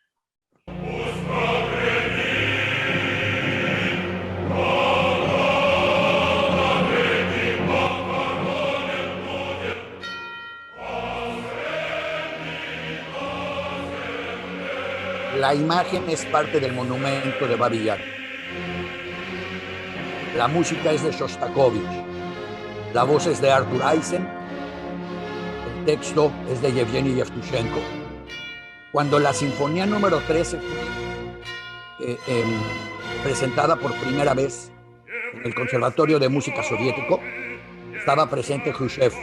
La imagen es parte del monumento de Babi Yar. La música es de Shostakovich. La voz es de Artur Eisen. El texto es de Yevgeny Yevtushenko. Cuando la Sinfonía número 13 fue presentada por primera vez en el Conservatorio de Música Soviético, estaba presente Khrushchev,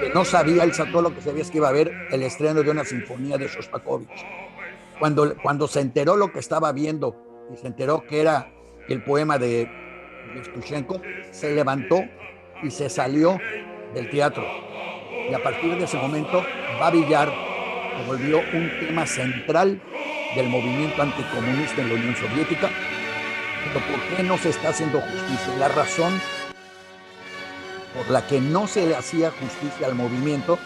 que no sabía, él todo lo que sabía es que iba a haber el estreno de una sinfonía de Shostakovich. Cuando se enteró lo que estaba viendo y se enteró que era el poema de Yevtushenko, se levantó y se salió del teatro. Y a partir de ese momento, Babi Yar se volvió un tema central del movimiento anticomunista en la Unión Soviética. Pero ¿por qué no se está haciendo justicia? La razón por la que no se le hacía justicia al movimiento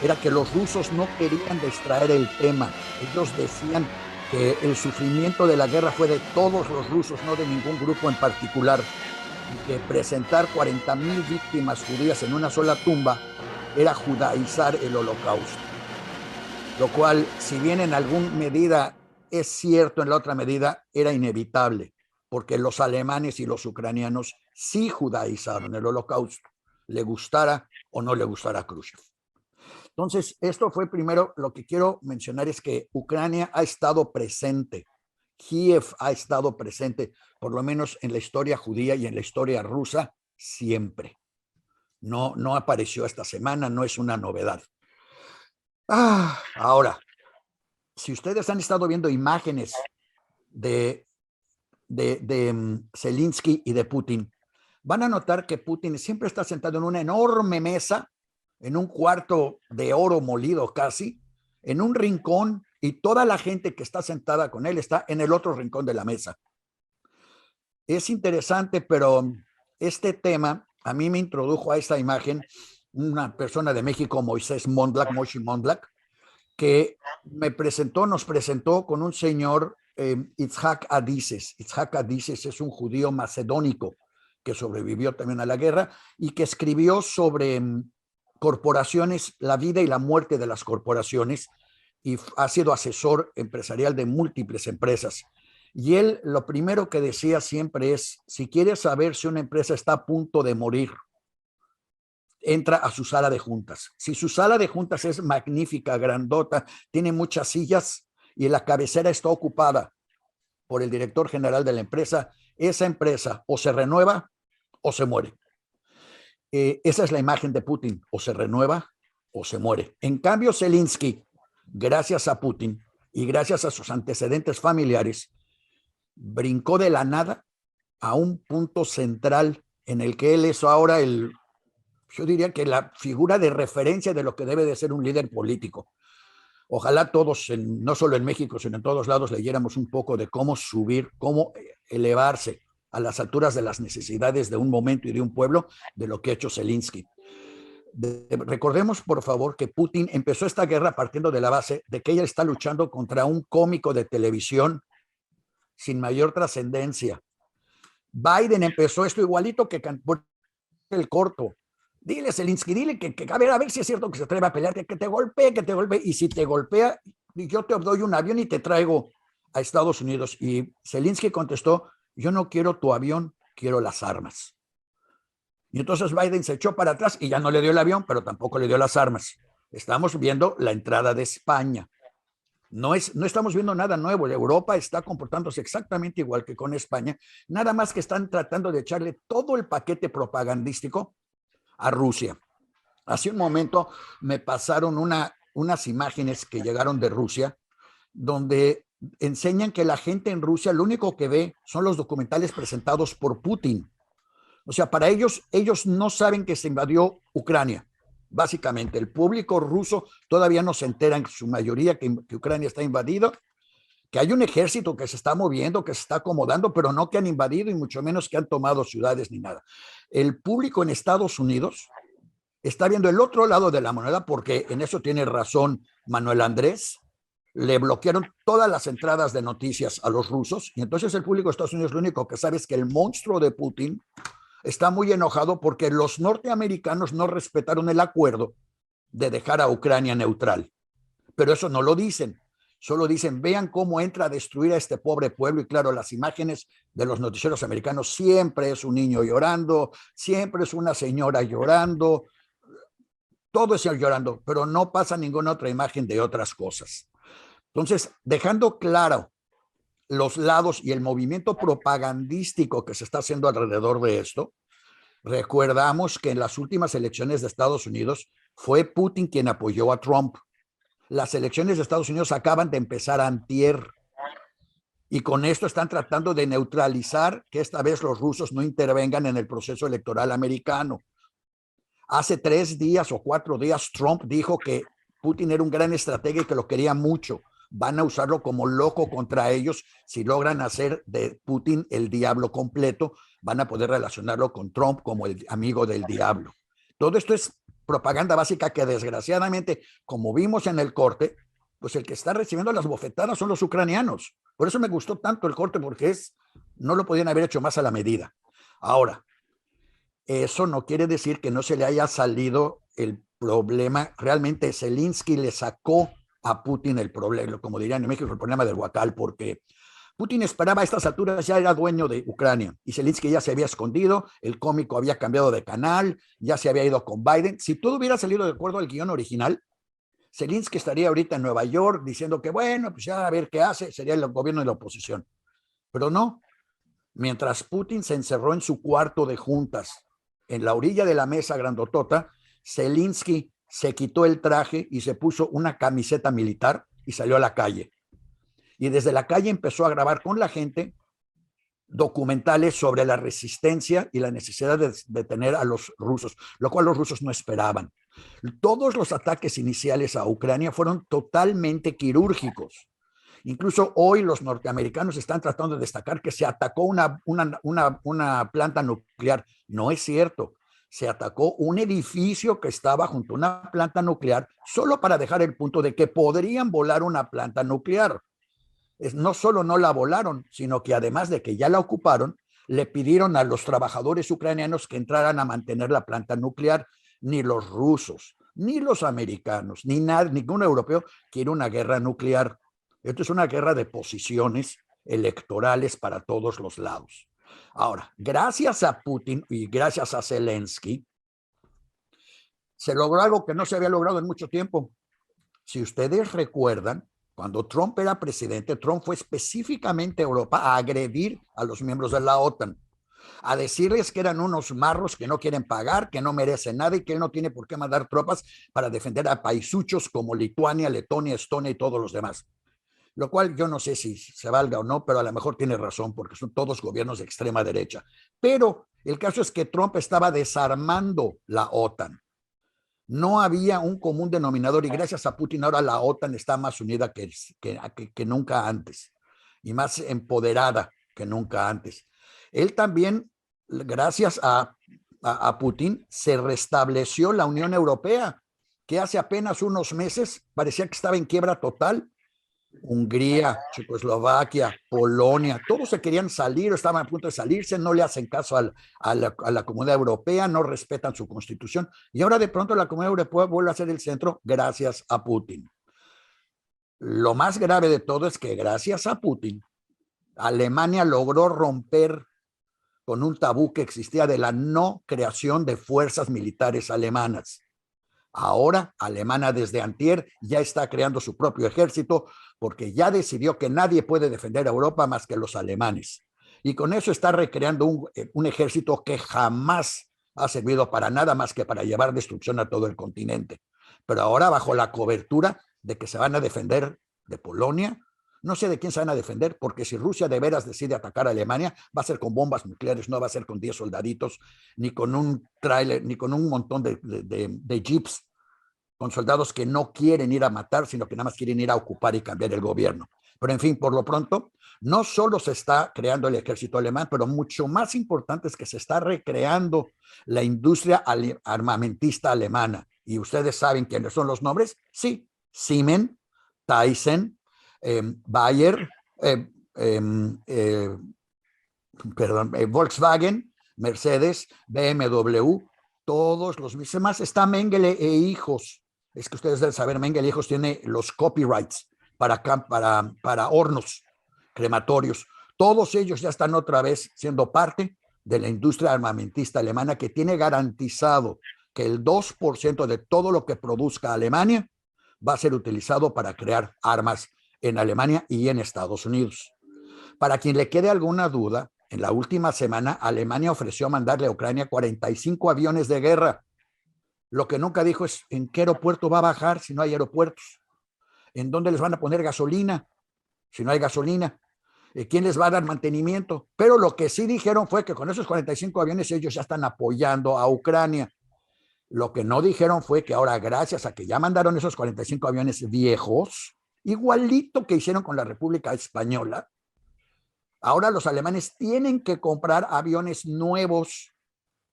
era que los rusos no querían distraer el tema. Ellos decían que el sufrimiento de la guerra fue de todos los rusos, no de ningún grupo en particular, y que presentar 40,000 víctimas judías en una sola tumba era judaizar el holocausto. Lo cual, si bien en alguna medida es cierto, en la otra medida era inevitable, porque los alemanes y los ucranianos sí judaizaron el holocausto, le gustara o no le gustara a Khrushchev. Entonces, esto fue primero, lo que quiero mencionar es que Ucrania ha estado presente, Kiev ha estado presente, por lo menos en la historia judía y en la historia rusa, siempre. No apareció esta semana, no es una novedad. Ahora, si ustedes han estado viendo imágenes de Zelensky y de Putin, van a notar que Putin siempre está sentado en una enorme mesa, en un cuarto de oro molido casi, en un rincón, y toda la gente que está sentada con él está en el otro rincón de la mesa. Es interesante, pero este tema a mí me introdujo a esta imagen una persona de México, Moisés Mondlak, Moshe Mondlak, que nos presentó con un señor, Itzhak Adises. Itzhak Adises es un judío macedónico que sobrevivió también a la guerra y que escribió sobre corporaciones, la vida y la muerte de las corporaciones, y ha sido asesor empresarial de múltiples empresas. Y él lo primero que decía siempre es, si quieres saber si una empresa está a punto de morir, entra a su sala de juntas. Si su sala de juntas es magnífica, grandota, tiene muchas sillas y la cabecera está ocupada por el director general de la empresa, esa empresa o se renueva o se muere. Esa es la imagen de Putin, o se renueva o se muere. En cambio, Zelensky, gracias a Putin y gracias a sus antecedentes familiares, brincó de la nada a un punto central en el que él es ahora yo diría que la figura de referencia de lo que debe de ser un líder político. Ojalá todos, no solo en México, sino en todos lados, leyéramos un poco de cómo subir, cómo elevarse a las alturas de las necesidades de un momento y de un pueblo de lo que ha hecho Zelensky. Recordemos, por favor, que Putin empezó esta guerra partiendo de la base de que ella está luchando contra un cómico de televisión sin mayor trascendencia. Biden empezó esto igualito que el corto. Dile, Zelensky, dile que a ver si es cierto que se atreve a pelear, que te golpee, y si te golpea, yo te doy un avión y te traigo a Estados Unidos. Y Zelensky contestó, yo no quiero tu avión, quiero las armas. Y entonces Biden se echó para atrás y ya no le dio el avión, pero tampoco le dio las armas. Estamos viendo la entrada de España. No estamos viendo nada nuevo. Europa está comportándose exactamente igual que con España, nada más que están tratando de echarle todo el paquete propagandístico a Rusia. Hace un momento me pasaron unas imágenes que llegaron de Rusia, donde enseñan que la gente en Rusia lo único que ve son los documentales presentados por Putin. O sea, para ellos no saben que se invadió Ucrania. Básicamente, el público ruso todavía no se entera en su mayoría que Ucrania está invadido, que hay un ejército que se está moviendo, que se está acomodando, pero no que han invadido y mucho menos que han tomado ciudades ni nada. El público en Estados Unidos está viendo el otro lado de la moneda, porque en eso tiene razón Manuel Andrés. Le bloquearon todas las entradas de noticias a los rusos y entonces el público de Estados Unidos lo único que sabe es que el monstruo de Putin está muy enojado porque los norteamericanos no respetaron el acuerdo de dejar a Ucrania neutral. Pero eso no lo dicen. Solo dicen, vean cómo entra a destruir a este pobre pueblo. Y claro, las imágenes de los noticieros americanos siempre es un niño llorando, siempre es una señora llorando, todo es llorando, pero no pasa ninguna otra imagen de otras cosas. Entonces, dejando claro los lados y el movimiento propagandístico que se está haciendo alrededor de esto, recordamos que en las últimas elecciones de Estados Unidos fue Putin quien apoyó a Trump. Las elecciones de Estados Unidos acaban de empezar antier y con esto están tratando de neutralizar que esta vez los rusos no intervengan en el proceso electoral americano. Hace 3 días o 4 días Trump dijo que Putin era un gran estratega y que lo quería mucho. Van a usarlo como loco contra ellos. Si logran hacer de Putin el diablo completo, van a poder relacionarlo con Trump como el amigo del diablo. Todo esto es propaganda básica que desgraciadamente, como vimos en el corte, pues el que está recibiendo las bofetadas son los ucranianos. Por eso me gustó tanto el corte, porque no lo podían haber hecho más a la medida. Ahora, eso no quiere decir que no se le haya salido el problema. Realmente Zelensky le sacó a Putin el problema, como dirían en México, el problema del huacal, porque Putin esperaba a estas alturas, ya era dueño de Ucrania y Zelensky ya se había escondido, el cómico había cambiado de canal, ya se había ido con Biden. Si todo hubiera salido de acuerdo al guión original, Zelensky estaría ahorita en Nueva York diciendo que bueno, pues ya a ver qué hace, sería el gobierno de la oposición. Pero no, mientras Putin se encerró en su cuarto de juntas, en la orilla de la mesa grandotota, Zelensky se quitó el traje y se puso una camiseta militar y salió a la calle. Y desde la calle empezó a grabar con la gente documentales sobre la resistencia y la necesidad de detener a los rusos, lo cual los rusos no esperaban. Todos los ataques iniciales a Ucrania fueron totalmente quirúrgicos. Incluso hoy los norteamericanos están tratando de destacar que se atacó una planta nuclear. No es cierto. Se atacó un edificio que estaba junto a una planta nuclear solo para dejar el punto de que podrían volar una planta nuclear. No solo no la volaron, sino que además de que ya la ocuparon, le pidieron a los trabajadores ucranianos que entraran a mantener la planta nuclear. Ni los rusos, ni los americanos, ni ningún europeo quiere una guerra nuclear. Esto es una guerra de posiciones electorales para todos los lados. Ahora, gracias a Putin y gracias a Zelensky, se logró algo que no se había logrado en mucho tiempo. Si ustedes recuerdan, cuando Trump era presidente, Trump fue específicamente a Europa a agredir a los miembros de la OTAN, a decirles que eran unos marros que no quieren pagar, que no merecen nada y que él no tiene por qué mandar tropas para defender a paisuchos como Lituania, Letonia, Estonia y todos los demás. Lo cual yo no sé si se valga o no, pero a lo mejor tiene razón porque son todos gobiernos de extrema derecha. Pero el caso es que Trump estaba desarmando la OTAN. No había un común denominador y gracias a Putin ahora la OTAN está más unida que nunca antes y más empoderada que nunca antes. Él también, gracias a Putin, se restableció la Unión Europea, que hace apenas unos meses parecía que estaba en quiebra total. Hungría, Checoslovaquia, Polonia, todos se querían salir, estaban a punto de salirse, no le hacen caso a la Comunidad Europea, no respetan su constitución, y ahora de pronto la Comunidad Europea vuelve a ser el centro gracias a Putin. Lo más grave de todo es que gracias a Putin, Alemania logró romper con un tabú que existía de la no creación de fuerzas militares alemanas. Ahora, Alemania desde antier ya está creando su propio ejército porque ya decidió que nadie puede defender a Europa más que los alemanes. Y con eso está recreando un ejército que jamás ha servido para nada más que para llevar destrucción a todo el continente. Pero ahora bajo la cobertura de que se van a defender de Polonia, no sé de quién se van a defender, porque si Rusia de veras decide atacar a Alemania, va a ser con bombas nucleares, no va a ser con 10 soldaditos, ni con un tráiler, ni con un montón de jeeps, con soldados que no quieren ir a matar, sino que nada más quieren ir a ocupar y cambiar el gobierno. Pero en fin, por lo pronto, no solo se está creando el ejército alemán, pero mucho más importante es que se está recreando la industria armamentista alemana. ¿Y ustedes saben quiénes son los nombres? Sí, Siemens, Thyssen, Bayer, Volkswagen, Mercedes, BMW, todos los demás. Está Mengele e hijos. Es que ustedes deben saber, Mengele e hijos tiene los copyrights para hornos crematorios. Todos ellos ya están otra vez siendo parte de la industria armamentista alemana, que tiene garantizado que el 2% de todo lo que produzca Alemania va a ser utilizado para crear armas en Alemania y en Estados Unidos. Para quien le quede alguna duda, en la última semana Alemania ofreció mandarle a Ucrania 45 aviones de guerra. Lo que nunca dijo es en qué aeropuerto va a bajar si no hay aeropuertos, en dónde les van a poner gasolina si no hay gasolina, quién les va a dar mantenimiento. Pero lo que sí dijeron fue que con esos 45 aviones ellos ya están apoyando a Ucrania. Lo que no dijeron fue que ahora, gracias a que ya mandaron esos 45 aviones viejos, igualito que hicieron con la República Española, ahora los alemanes tienen que comprar aviones nuevos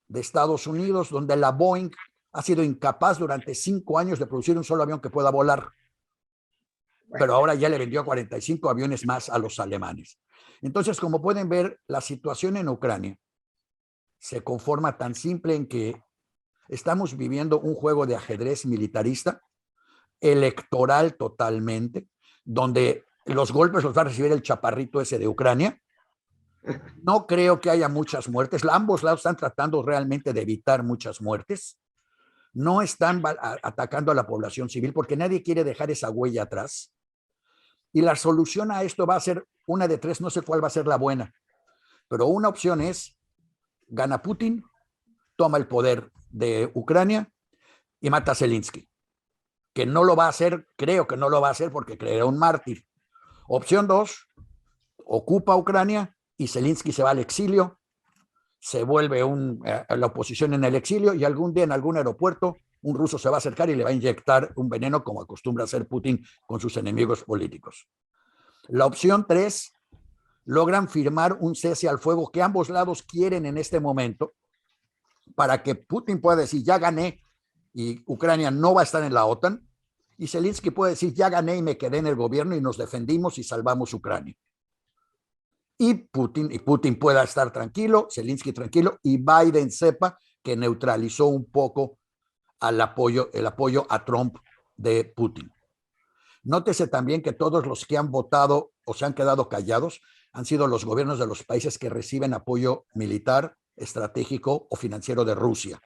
de Estados Unidos, donde la Boeing ha sido incapaz durante 5 años de producir un solo avión que pueda volar. Pero ahora ya le vendió 45 aviones más a los alemanes. Entonces, como pueden ver, la situación en Ucrania se conforma tan simple en que estamos viviendo un juego de ajedrez militarista, electoral totalmente, donde los golpes los va a recibir el chaparrito ese de Ucrania. No creo que haya muchas muertes. Ambos lados están tratando realmente de evitar muchas muertes. No están atacando a la población civil porque nadie quiere dejar esa huella atrás. Y la solución a esto va a ser una de tres, no sé cuál va a ser la buena. Pero una opción es, gana Putin, toma el poder de Ucrania y mata a Zelensky. Que no lo va a hacer, creo que no lo va a hacer porque creerá un mártir. Opción 2, ocupa Ucrania y Zelensky se va al exilio, se vuelve la oposición en el exilio y algún día en algún aeropuerto un ruso se va a acercar y le va a inyectar un veneno como acostumbra hacer Putin con sus enemigos políticos. La opción 3, logran firmar un cese al fuego que ambos lados quieren en este momento para que Putin pueda decir ya gané y Ucrania no va a estar en la OTAN, y Zelensky puede decir ya gané y me quedé en el gobierno y nos defendimos y salvamos Ucrania. Y Putin pueda estar tranquilo, Zelensky tranquilo, y Biden sepa que neutralizó un poco el apoyo a Trump de Putin. Nótese también que todos los que han votado o se han quedado callados han sido los gobiernos de los países que reciben apoyo militar, estratégico o financiero de Rusia.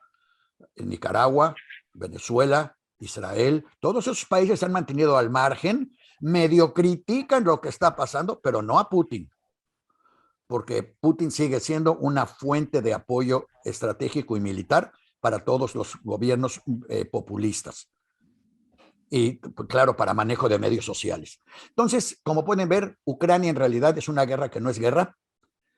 En Nicaragua, Venezuela, Israel, todos esos países se han mantenido al margen, medio critican lo que está pasando, pero no a Putin, porque Putin sigue siendo una fuente de apoyo estratégico y militar para todos los gobiernos populistas. Y claro, para manejo de medios sociales. Entonces, como pueden ver, Ucrania en realidad es una guerra que no es guerra.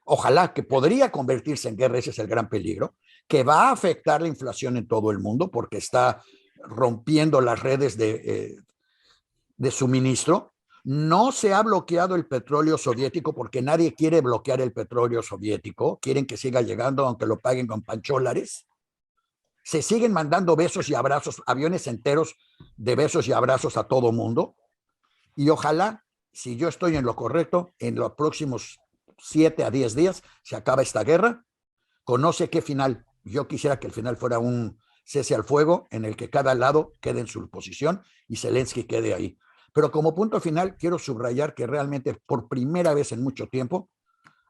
Ojalá que podría convertirse en guerra, ese es el gran peligro, que va a afectar la inflación en todo el mundo porque está rompiendo las redes de suministro, No se ha bloqueado el petróleo soviético porque nadie quiere bloquear el petróleo soviético. Quieren que siga llegando aunque lo paguen con pancholares. Se siguen mandando besos y abrazos, aviones enteros de besos y abrazos a todo mundo. Y ojalá, si yo estoy en lo correcto, en los próximos 7 a 10 días se acaba esta guerra. Conoce qué final. Yo quisiera que el final fuera un cese al fuego en el que cada lado quede en su posición y Zelensky quede ahí. Pero como punto final, quiero subrayar que realmente por primera vez en mucho tiempo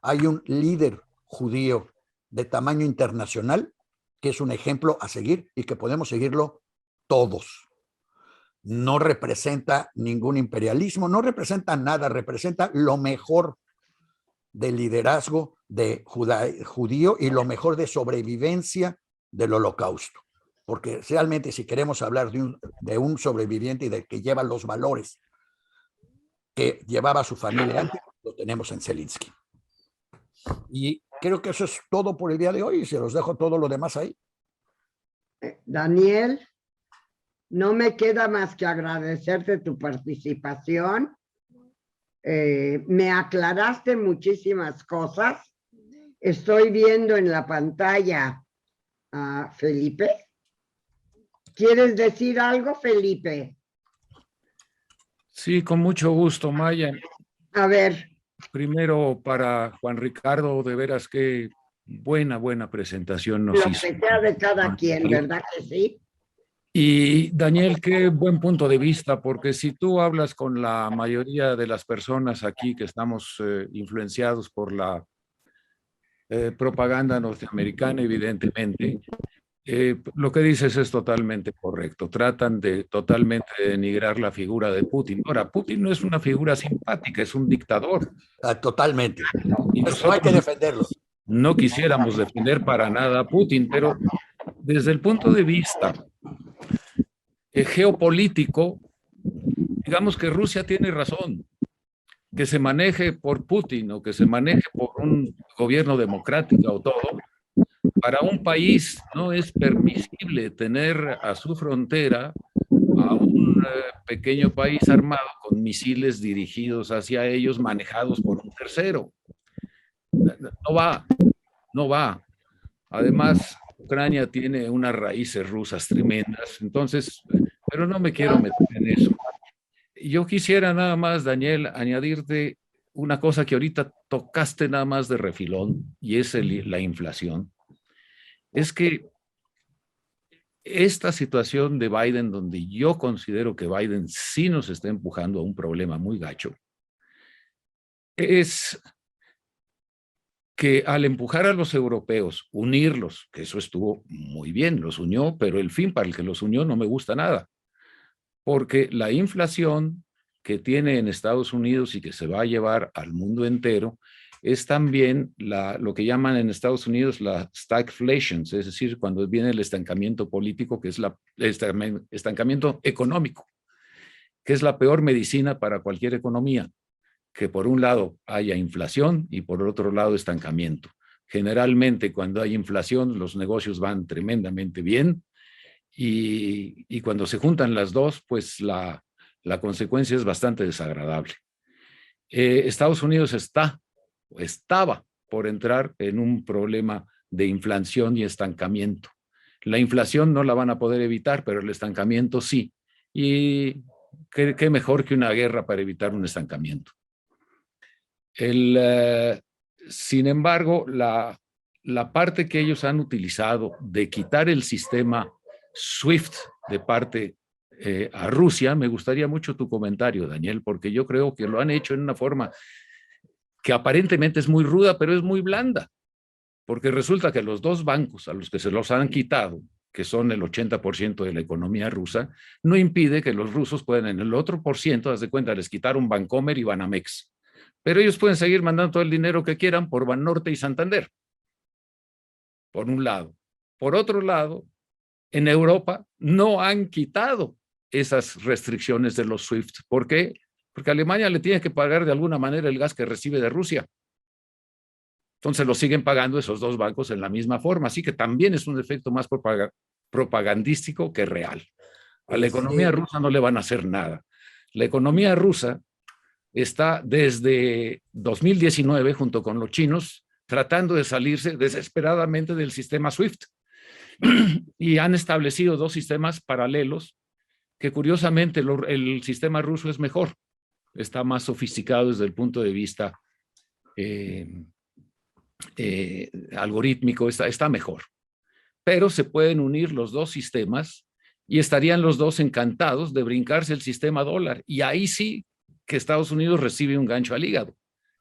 hay un líder judío de tamaño internacional que es un ejemplo a seguir y que podemos seguirlo todos. No representa ningún imperialismo, no representa nada, representa lo mejor del liderazgo de judío y lo mejor de sobrevivencia del Holocausto. Porque realmente si queremos hablar de un sobreviviente y de que lleva los valores que llevaba su familia antes, lo tenemos en Zelensky. Y creo que eso es todo por el día de hoy y se los dejo todo lo demás ahí. Daniel, no me queda más que agradecerte tu participación. Me aclaraste muchísimas cosas. Estoy viendo en la pantalla a Felipe. ¿Quieres decir algo, Felipe? Sí, con mucho gusto, Maya. A ver. Primero, para Juan Ricardo, de veras que buena presentación nos hizo. Lo que sea de cada quien, ¿verdad que sí? Y Daniel, qué buen punto de vista, porque si tú hablas con la mayoría de las personas aquí que estamos influenciados por la propaganda norteamericana, evidentemente, lo que dices es totalmente correcto. Tratan de totalmente denigrar la figura de Putin. Ahora, Putin no es una figura simpática, es un dictador. Totalmente. Y eso hay que defenderlo. No quisiéramos defender para nada a Putin, pero desde el punto de vista geopolítico, digamos que Rusia tiene razón. Que se maneje por Putin o que se maneje por un gobierno democrático o todo, para un país no es permisible tener a su frontera a un pequeño país armado con misiles dirigidos hacia ellos, manejados por un tercero. No va. Además, Ucrania tiene unas raíces rusas tremendas, entonces, pero no me quiero meter en eso. Yo quisiera nada más, Daniel, añadirte una cosa que ahorita tocaste nada más de refilón, y es la inflación. Es que esta situación de Biden, donde yo considero que Biden sí nos está empujando a un problema muy gacho, es que al empujar a los europeos, unirlos, que eso estuvo muy bien, los unió, pero el fin para el que los unió no me gusta nada, porque la inflación que tiene en Estados Unidos y que se va a llevar al mundo entero es también lo que llaman en Estados Unidos la stagflation, es decir, cuando viene el estancamiento político, que es el estancamiento económico, que es la peor medicina para cualquier economía, que por un lado haya inflación y por otro lado estancamiento. Generalmente cuando hay inflación los negocios van tremendamente bien y cuando se juntan las dos, pues la consecuencia es bastante desagradable. Estados Unidos estaba por entrar en un problema de inflación y estancamiento. La inflación no la van a poder evitar, pero el estancamiento sí. Y qué mejor que una guerra para evitar un estancamiento. Sin embargo, la parte que ellos han utilizado de quitar el sistema SWIFT de parte a Rusia, me gustaría mucho tu comentario, Daniel, porque yo creo que lo han hecho en una forma que aparentemente es muy ruda, pero es muy blanda, porque resulta que los dos bancos a los que se los han quitado, que son el 80% de la economía rusa, no impide que los rusos puedan en el otro por ciento, haz de cuenta, les quitaron Bancomer y Banamex, pero ellos pueden seguir mandando todo el dinero que quieran por Banorte y Santander, por un lado. Por otro lado, en Europa no han quitado esas restricciones de los SWIFT. ¿Por qué? Porque Alemania le tiene que pagar de alguna manera el gas que recibe de Rusia. Entonces lo siguen pagando esos dos bancos en la misma forma. Así que también es un efecto más propagandístico que real. A la economía rusa no le van a hacer nada. La economía rusa está desde 2019, junto con los chinos, tratando de salirse desesperadamente del sistema SWIFT. Y han establecido 2 sistemas paralelos que curiosamente el sistema ruso es mejor, está más sofisticado desde el punto de vista algorítmico, está mejor. Pero se pueden unir los 2 sistemas y estarían los 2 encantados de brincarse el sistema dólar. Y ahí sí que Estados Unidos recibe un gancho al hígado.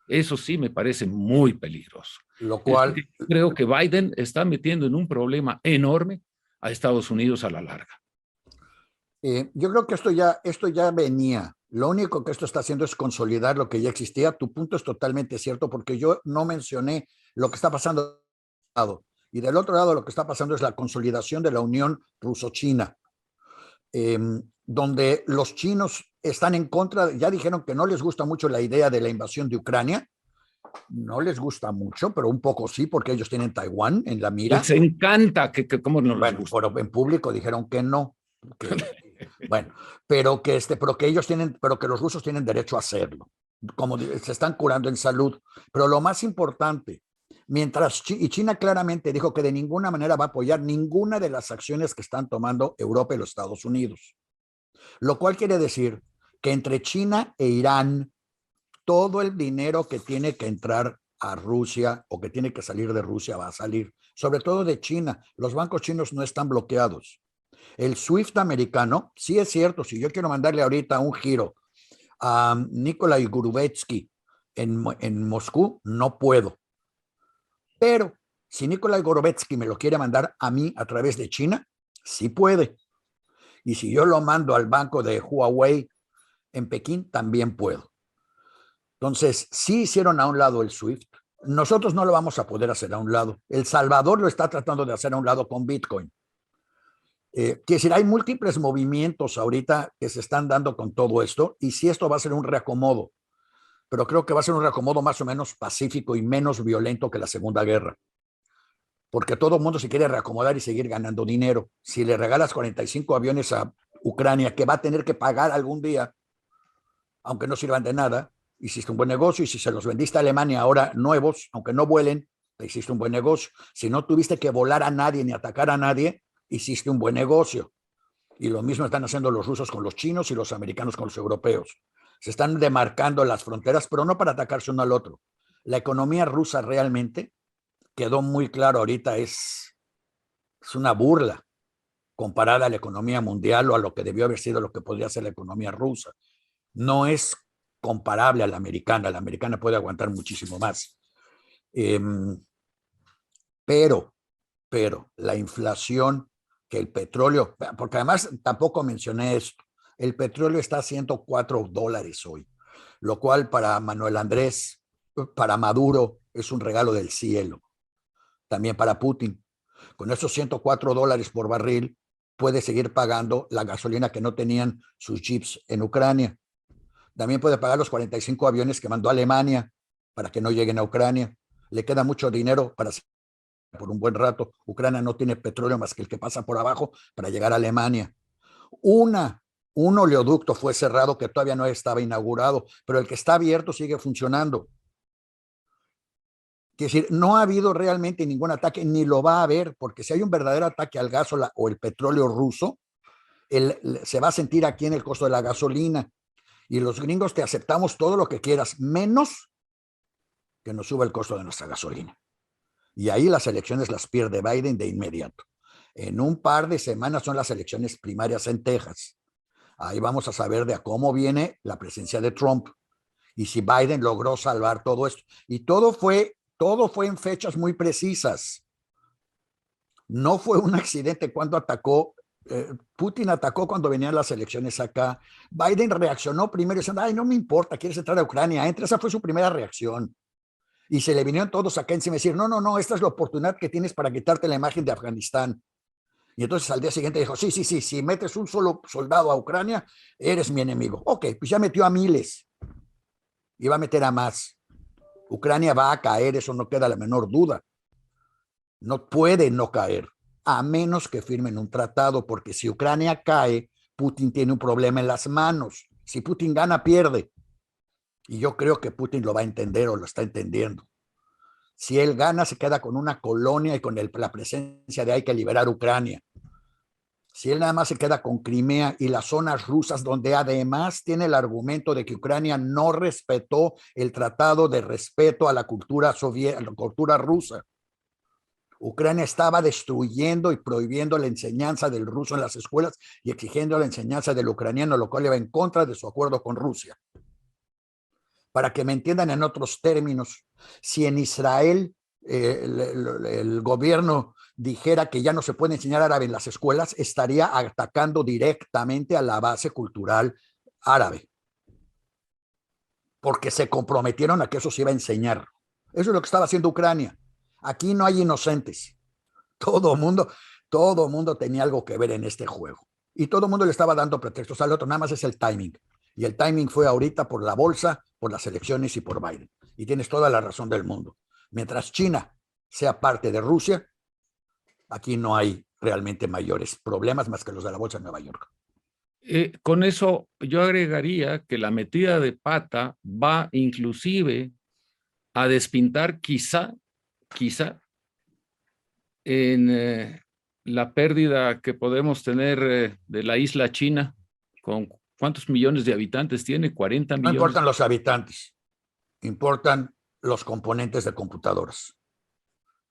Eso sí me parece muy peligroso. Lo cual... Creo que Biden está metiendo en un problema enorme a Estados Unidos a la larga. Yo creo que esto ya venía. Lo único que esto está haciendo es consolidar lo que ya existía. Tu punto es totalmente cierto, porque yo no mencioné lo que está pasando. Y del otro lado lo que está pasando es la consolidación de la unión ruso-china, donde los chinos están en contra, ya dijeron que no les gusta mucho la idea de la invasión de Ucrania. No les gusta mucho, pero un poco sí, porque ellos tienen Taiwán en la mira. Les encanta ¿cómo no les gusta? Pero en público dijeron que no. Bueno, pero que los rusos tienen derecho a hacerlo, como se están curando en salud. Pero lo más importante, y China claramente dijo que de ninguna manera va a apoyar ninguna de las acciones que están tomando Europa y los Estados Unidos, lo cual quiere decir que entre China e Irán, todo el dinero que tiene que entrar a Rusia o que tiene que salir de Rusia va a salir, sobre todo de China. Los bancos chinos no están bloqueados. El SWIFT americano, sí es cierto, si yo quiero mandarle ahorita un giro a Nikolai Gorubetsky en Moscú, no puedo. Pero si Nikolai Gorubetsky me lo quiere mandar a mí a través de China, sí puede. Y si yo lo mando al banco de Huawei en Pekín, también puedo. Entonces, sí hicieron a un lado el SWIFT. Nosotros no lo vamos a poder hacer a un lado. El Salvador lo está tratando de hacer a un lado con Bitcoin. Quiere decir, hay múltiples movimientos ahorita que se están dando con todo esto, y sí, esto va a ser un reacomodo, pero creo que va a ser un reacomodo más o menos pacífico y menos violento que la Segunda Guerra, porque todo el mundo se quiere reacomodar y seguir ganando dinero. Si le regalas 45 aviones a Ucrania, que va a tener que pagar algún día, aunque no sirvan de nada, hiciste un buen negocio. Y si se los vendiste a Alemania ahora nuevos, aunque no vuelen, te hiciste un buen negocio. Si no tuviste que volar a nadie ni atacar a nadie, hiciste un buen negocio. Y lo mismo están haciendo los rusos con los chinos y los americanos con los europeos. Se están demarcando las fronteras, pero no para atacarse uno al otro. La economía rusa realmente quedó muy claro ahorita, es una burla comparada a la economía mundial o a lo que debió haber sido lo que podría ser la economía rusa. No es comparable a la americana puede aguantar muchísimo más. Pero la inflación, que el petróleo, porque además tampoco mencioné esto, el petróleo está a $104 hoy, lo cual para Manuel Andrés, para Maduro, es un regalo del cielo. También para Putin. Con esos $104 por barril, puede seguir pagando la gasolina que no tenían sus jeeps en Ucrania. También puede pagar los 45 aviones que mandó a Alemania para que no lleguen a Ucrania. Le queda mucho dinero para por un buen rato. Ucrania no tiene petróleo más que el que pasa por abajo para llegar a Alemania. Un oleoducto fue cerrado que todavía no estaba inaugurado, pero el que está abierto sigue funcionando. Quiere decir, no ha habido realmente ningún ataque, ni lo va a haber, porque si hay un verdadero ataque al gas o el petróleo ruso, se va a sentir aquí en el costo de la gasolina. Y los gringos te aceptamos todo lo que quieras, menos que nos suba el costo de nuestra gasolina. Y ahí las elecciones las pierde Biden de inmediato. En un par de semanas son las elecciones primarias en Texas. Ahí vamos a saber de cómo viene la presencia de Trump y si Biden logró salvar todo esto. Y todo fue en fechas muy precisas. No fue un accidente cuando atacó. Putin atacó cuando venían las elecciones acá. Biden reaccionó primero diciendo, ay, no me importa, quieres entrar a Ucrania, entra. Esa fue su primera reacción. Y se le vinieron todos acá encima y decir, no, esta es la oportunidad que tienes para quitarte la imagen de Afganistán. Y entonces al día siguiente dijo, sí, si metes un solo soldado a Ucrania, eres mi enemigo. Ok, pues ya metió a miles y va a meter a más. Ucrania va a caer, eso no queda la menor duda. No puede no caer, a menos que firmen un tratado, porque si Ucrania cae, Putin tiene un problema en las manos. Si Putin gana, pierde. Y yo creo que Putin lo va a entender o lo está entendiendo. Si él gana, se queda con una colonia y con la presencia de hay que liberar Ucrania. Si él nada más se queda con Crimea y las zonas rusas, donde además tiene el argumento de que Ucrania no respetó el tratado de respeto a la cultura soviética, a la cultura rusa. Ucrania estaba destruyendo y prohibiendo la enseñanza del ruso en las escuelas y exigiendo la enseñanza del ucraniano, lo cual iba en contra de su acuerdo con Rusia. Para que me entiendan en otros términos, si en Israel el gobierno dijera que ya no se puede enseñar árabe en las escuelas, estaría atacando directamente a la base cultural árabe, porque se comprometieron a que eso se iba a enseñar. Eso es lo que estaba haciendo Ucrania. Aquí no hay inocentes. Todo mundo tenía algo que ver en este juego. Y todo el mundo le estaba dando pretextos al otro, nada más es el timing. Y el timing fue ahorita por la bolsa, por las elecciones y por Biden. Y tienes toda la razón del mundo. Mientras China sea parte de Rusia, aquí no hay realmente mayores problemas más que los de la bolsa de Nueva York. Con eso yo agregaría que la metida de pata va inclusive a despintar quizá en la pérdida que podemos tener de la isla China. ¿Con cuántos millones de habitantes tiene? 40 millones. No importan los habitantes, importan los componentes de computadoras.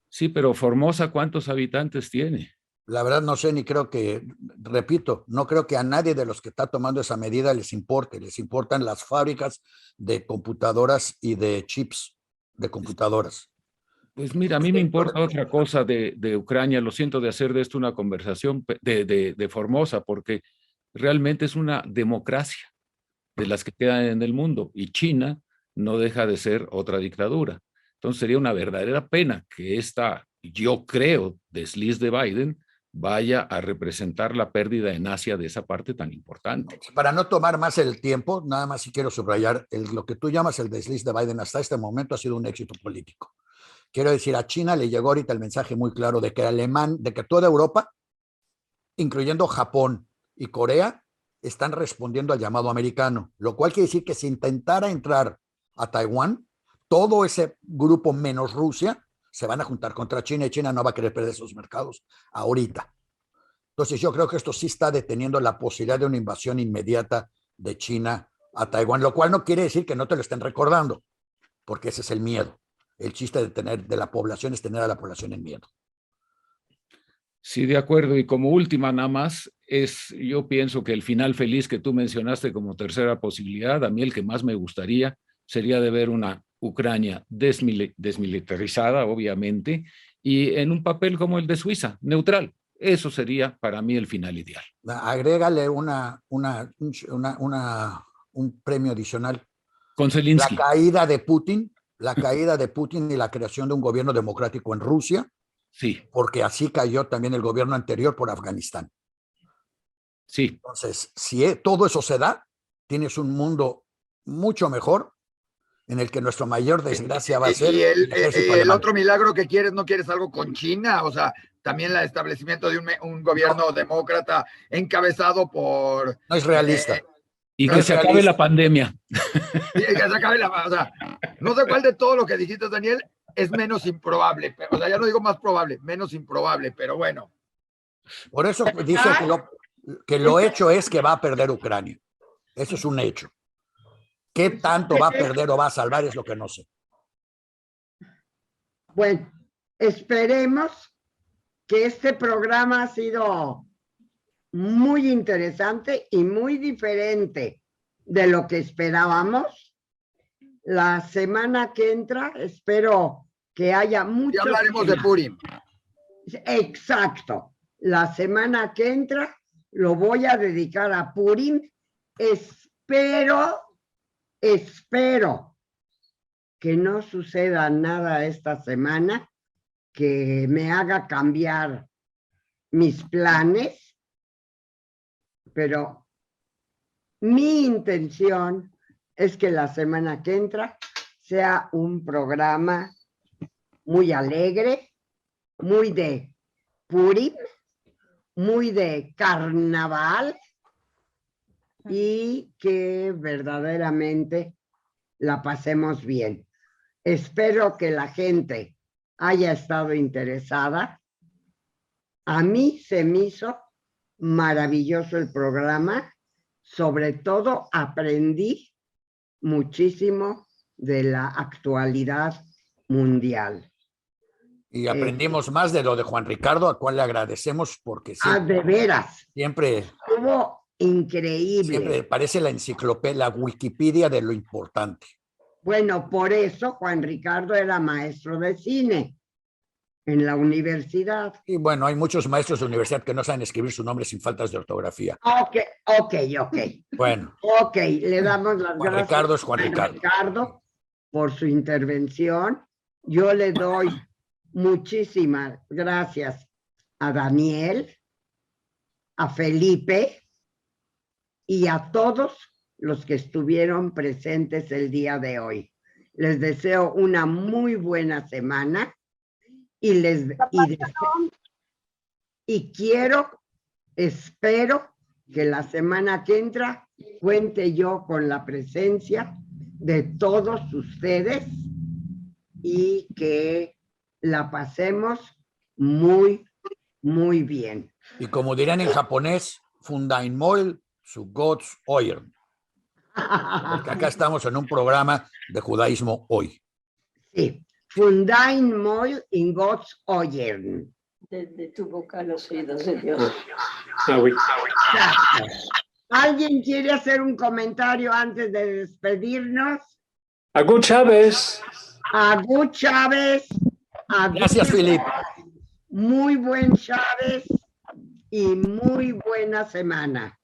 Sí, pero Formosa, ¿cuántos habitantes tiene? La verdad no sé, ni creo que, repito, no creo que a nadie de los que está tomando esa medida les importe. Les importan las fábricas de computadoras y de chips de computadoras. Pues mira, a mí me importa otra cosa de Ucrania. Lo siento de hacer de esto una conversación de Formosa, porque realmente es una democracia de las que quedan en el mundo, y China no deja de ser otra dictadura. Entonces sería una verdadera pena que esta, yo creo, desliz de Biden vaya a representar la pérdida en Asia de esa parte tan importante. Para no tomar más el tiempo, nada más si quiero subrayar, lo que tú llamas el desliz de Biden hasta este momento ha sido un éxito político. Quiero decir, a China le llegó ahorita el mensaje muy claro de que toda Europa, incluyendo Japón y Corea, están respondiendo al llamado americano, lo cual quiere decir que si intentara entrar a Taiwán, todo ese grupo menos Rusia se van a juntar contra China y China no va a querer perder esos mercados ahorita. Entonces yo creo que esto sí está deteniendo la posibilidad de una invasión inmediata de China a Taiwán, lo cual no quiere decir que no te lo estén recordando, porque ese es el miedo. El chiste de la población es tener a la población en miedo. Sí, de acuerdo. Y como última nada más, yo pienso que el final feliz que tú mencionaste como tercera posibilidad, a mí el que más me gustaría sería de ver una Ucrania desmilitarizada, obviamente, y en un papel como el de Suiza, neutral. Eso sería para mí el final ideal. Agrégale un premio adicional. Con Zelensky. La caída de Putin y la creación de un gobierno democrático en Rusia. Sí. Porque así cayó también el gobierno anterior por Afganistán. Sí. Entonces, si todo eso se da, tienes un mundo mucho mejor en el que nuestra mayor desgracia va a ser... Y el otro milagro que quieres, ¿no quieres algo con China? O sea, también el establecimiento de un gobierno demócrata encabezado por... No es realista. Y que se acabe la pandemia. Sí, que se acabe o sea, no sé cuál de todo lo que dijiste, Daniel, es menos improbable. O sea, ya no digo más probable, menos improbable, pero bueno. Por eso dice que lo hecho es que va a perder Ucrania. Eso es un hecho. ¿Qué tanto va a perder o va a salvar? Es lo que no sé. Bueno, esperemos que este programa ha sido muy interesante y muy diferente de lo que esperábamos. La semana que entra espero que haya mucho... Ya hablaremos de Purim. Exacto. La semana que entra lo voy a dedicar a Purim. Espero que no suceda nada esta semana que me haga cambiar mis planes, pero mi intención es que la semana que entra sea un programa muy alegre, muy de Purim, muy de carnaval, y que verdaderamente la pasemos bien. Espero que la gente haya estado interesada. A mí se me hizo maravilloso el programa. Sobre todo aprendí muchísimo de la actualidad mundial. Y aprendimos más de lo de Juan Ricardo, a cual le agradecemos porque siempre, de veras. Siempre estuvo increíble. Siempre parece la enciclopedia, la Wikipedia de lo importante. Bueno, por eso Juan Ricardo era maestro de cine en la universidad. Y bueno, hay muchos maestros de universidad que no saben escribir su nombre sin faltas de ortografía. Ok. Bueno. Ok, le damos las Juan gracias Ricardo es Juan a Ricardo por su intervención. Yo le doy muchísimas gracias a Daniel, a Felipe y a todos los que estuvieron presentes el día de hoy. Les deseo una muy buena semana y espero que la semana que entra cuente yo con la presencia de todos ustedes y que la pasemos muy, muy bien. Y como dirán en japonés, Fundainmol su Gods Oyer. Porque acá estamos en un programa de judaísmo hoy. Sí, Fundainmol in Gods Oyer. De tu boca a los oídos de Dios. ¿Alguien quiere hacer un comentario antes de despedirnos? Agu Chávez. Agu Chávez. Gracias, Felipe. Muy buen Chávez y muy buena semana.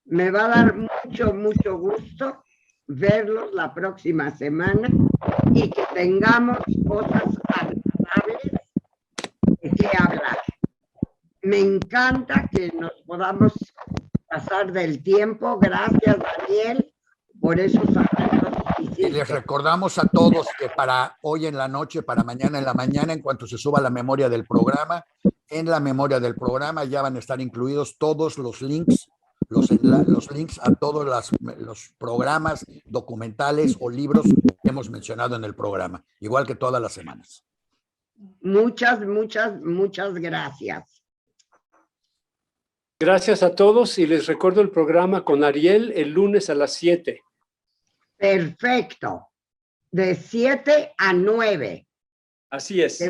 Me va a dar mucho gusto verlos la próxima semana y que tengamos cosas agradables de qué hablar. Me encanta que nos podamos pasar del tiempo. Gracias, Daniel, por esos arreglos. Y les recordamos a todos que para hoy en la noche, para mañana en la mañana, en cuanto se suba la memoria del programa, en la memoria del programa ya van a estar incluidos todos los links, los links a todos los programas, documentales o libros que hemos mencionado en el programa, igual que todas las semanas. Muchas gracias. Gracias a todos y les recuerdo el programa con Ariel el lunes a las 7. Perfecto. De 7 a 9. Así es.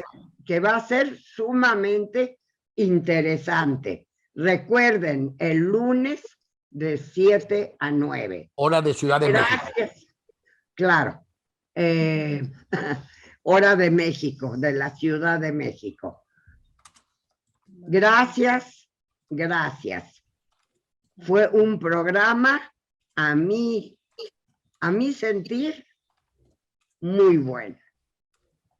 Que va a ser sumamente interesante. Recuerden, el lunes de 7 a 9. Hora de Ciudad de México. Claro. Hora de México, de la Ciudad de México. Gracias. Fue un programa, a mi sentir, muy bueno.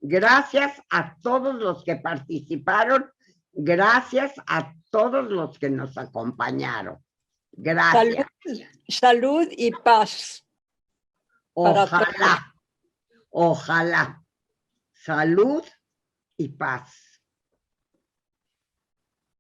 Gracias a todos los que participaron. Gracias a todos los que nos acompañaron. Gracias. Salud y paz. Ojalá. Salud y paz.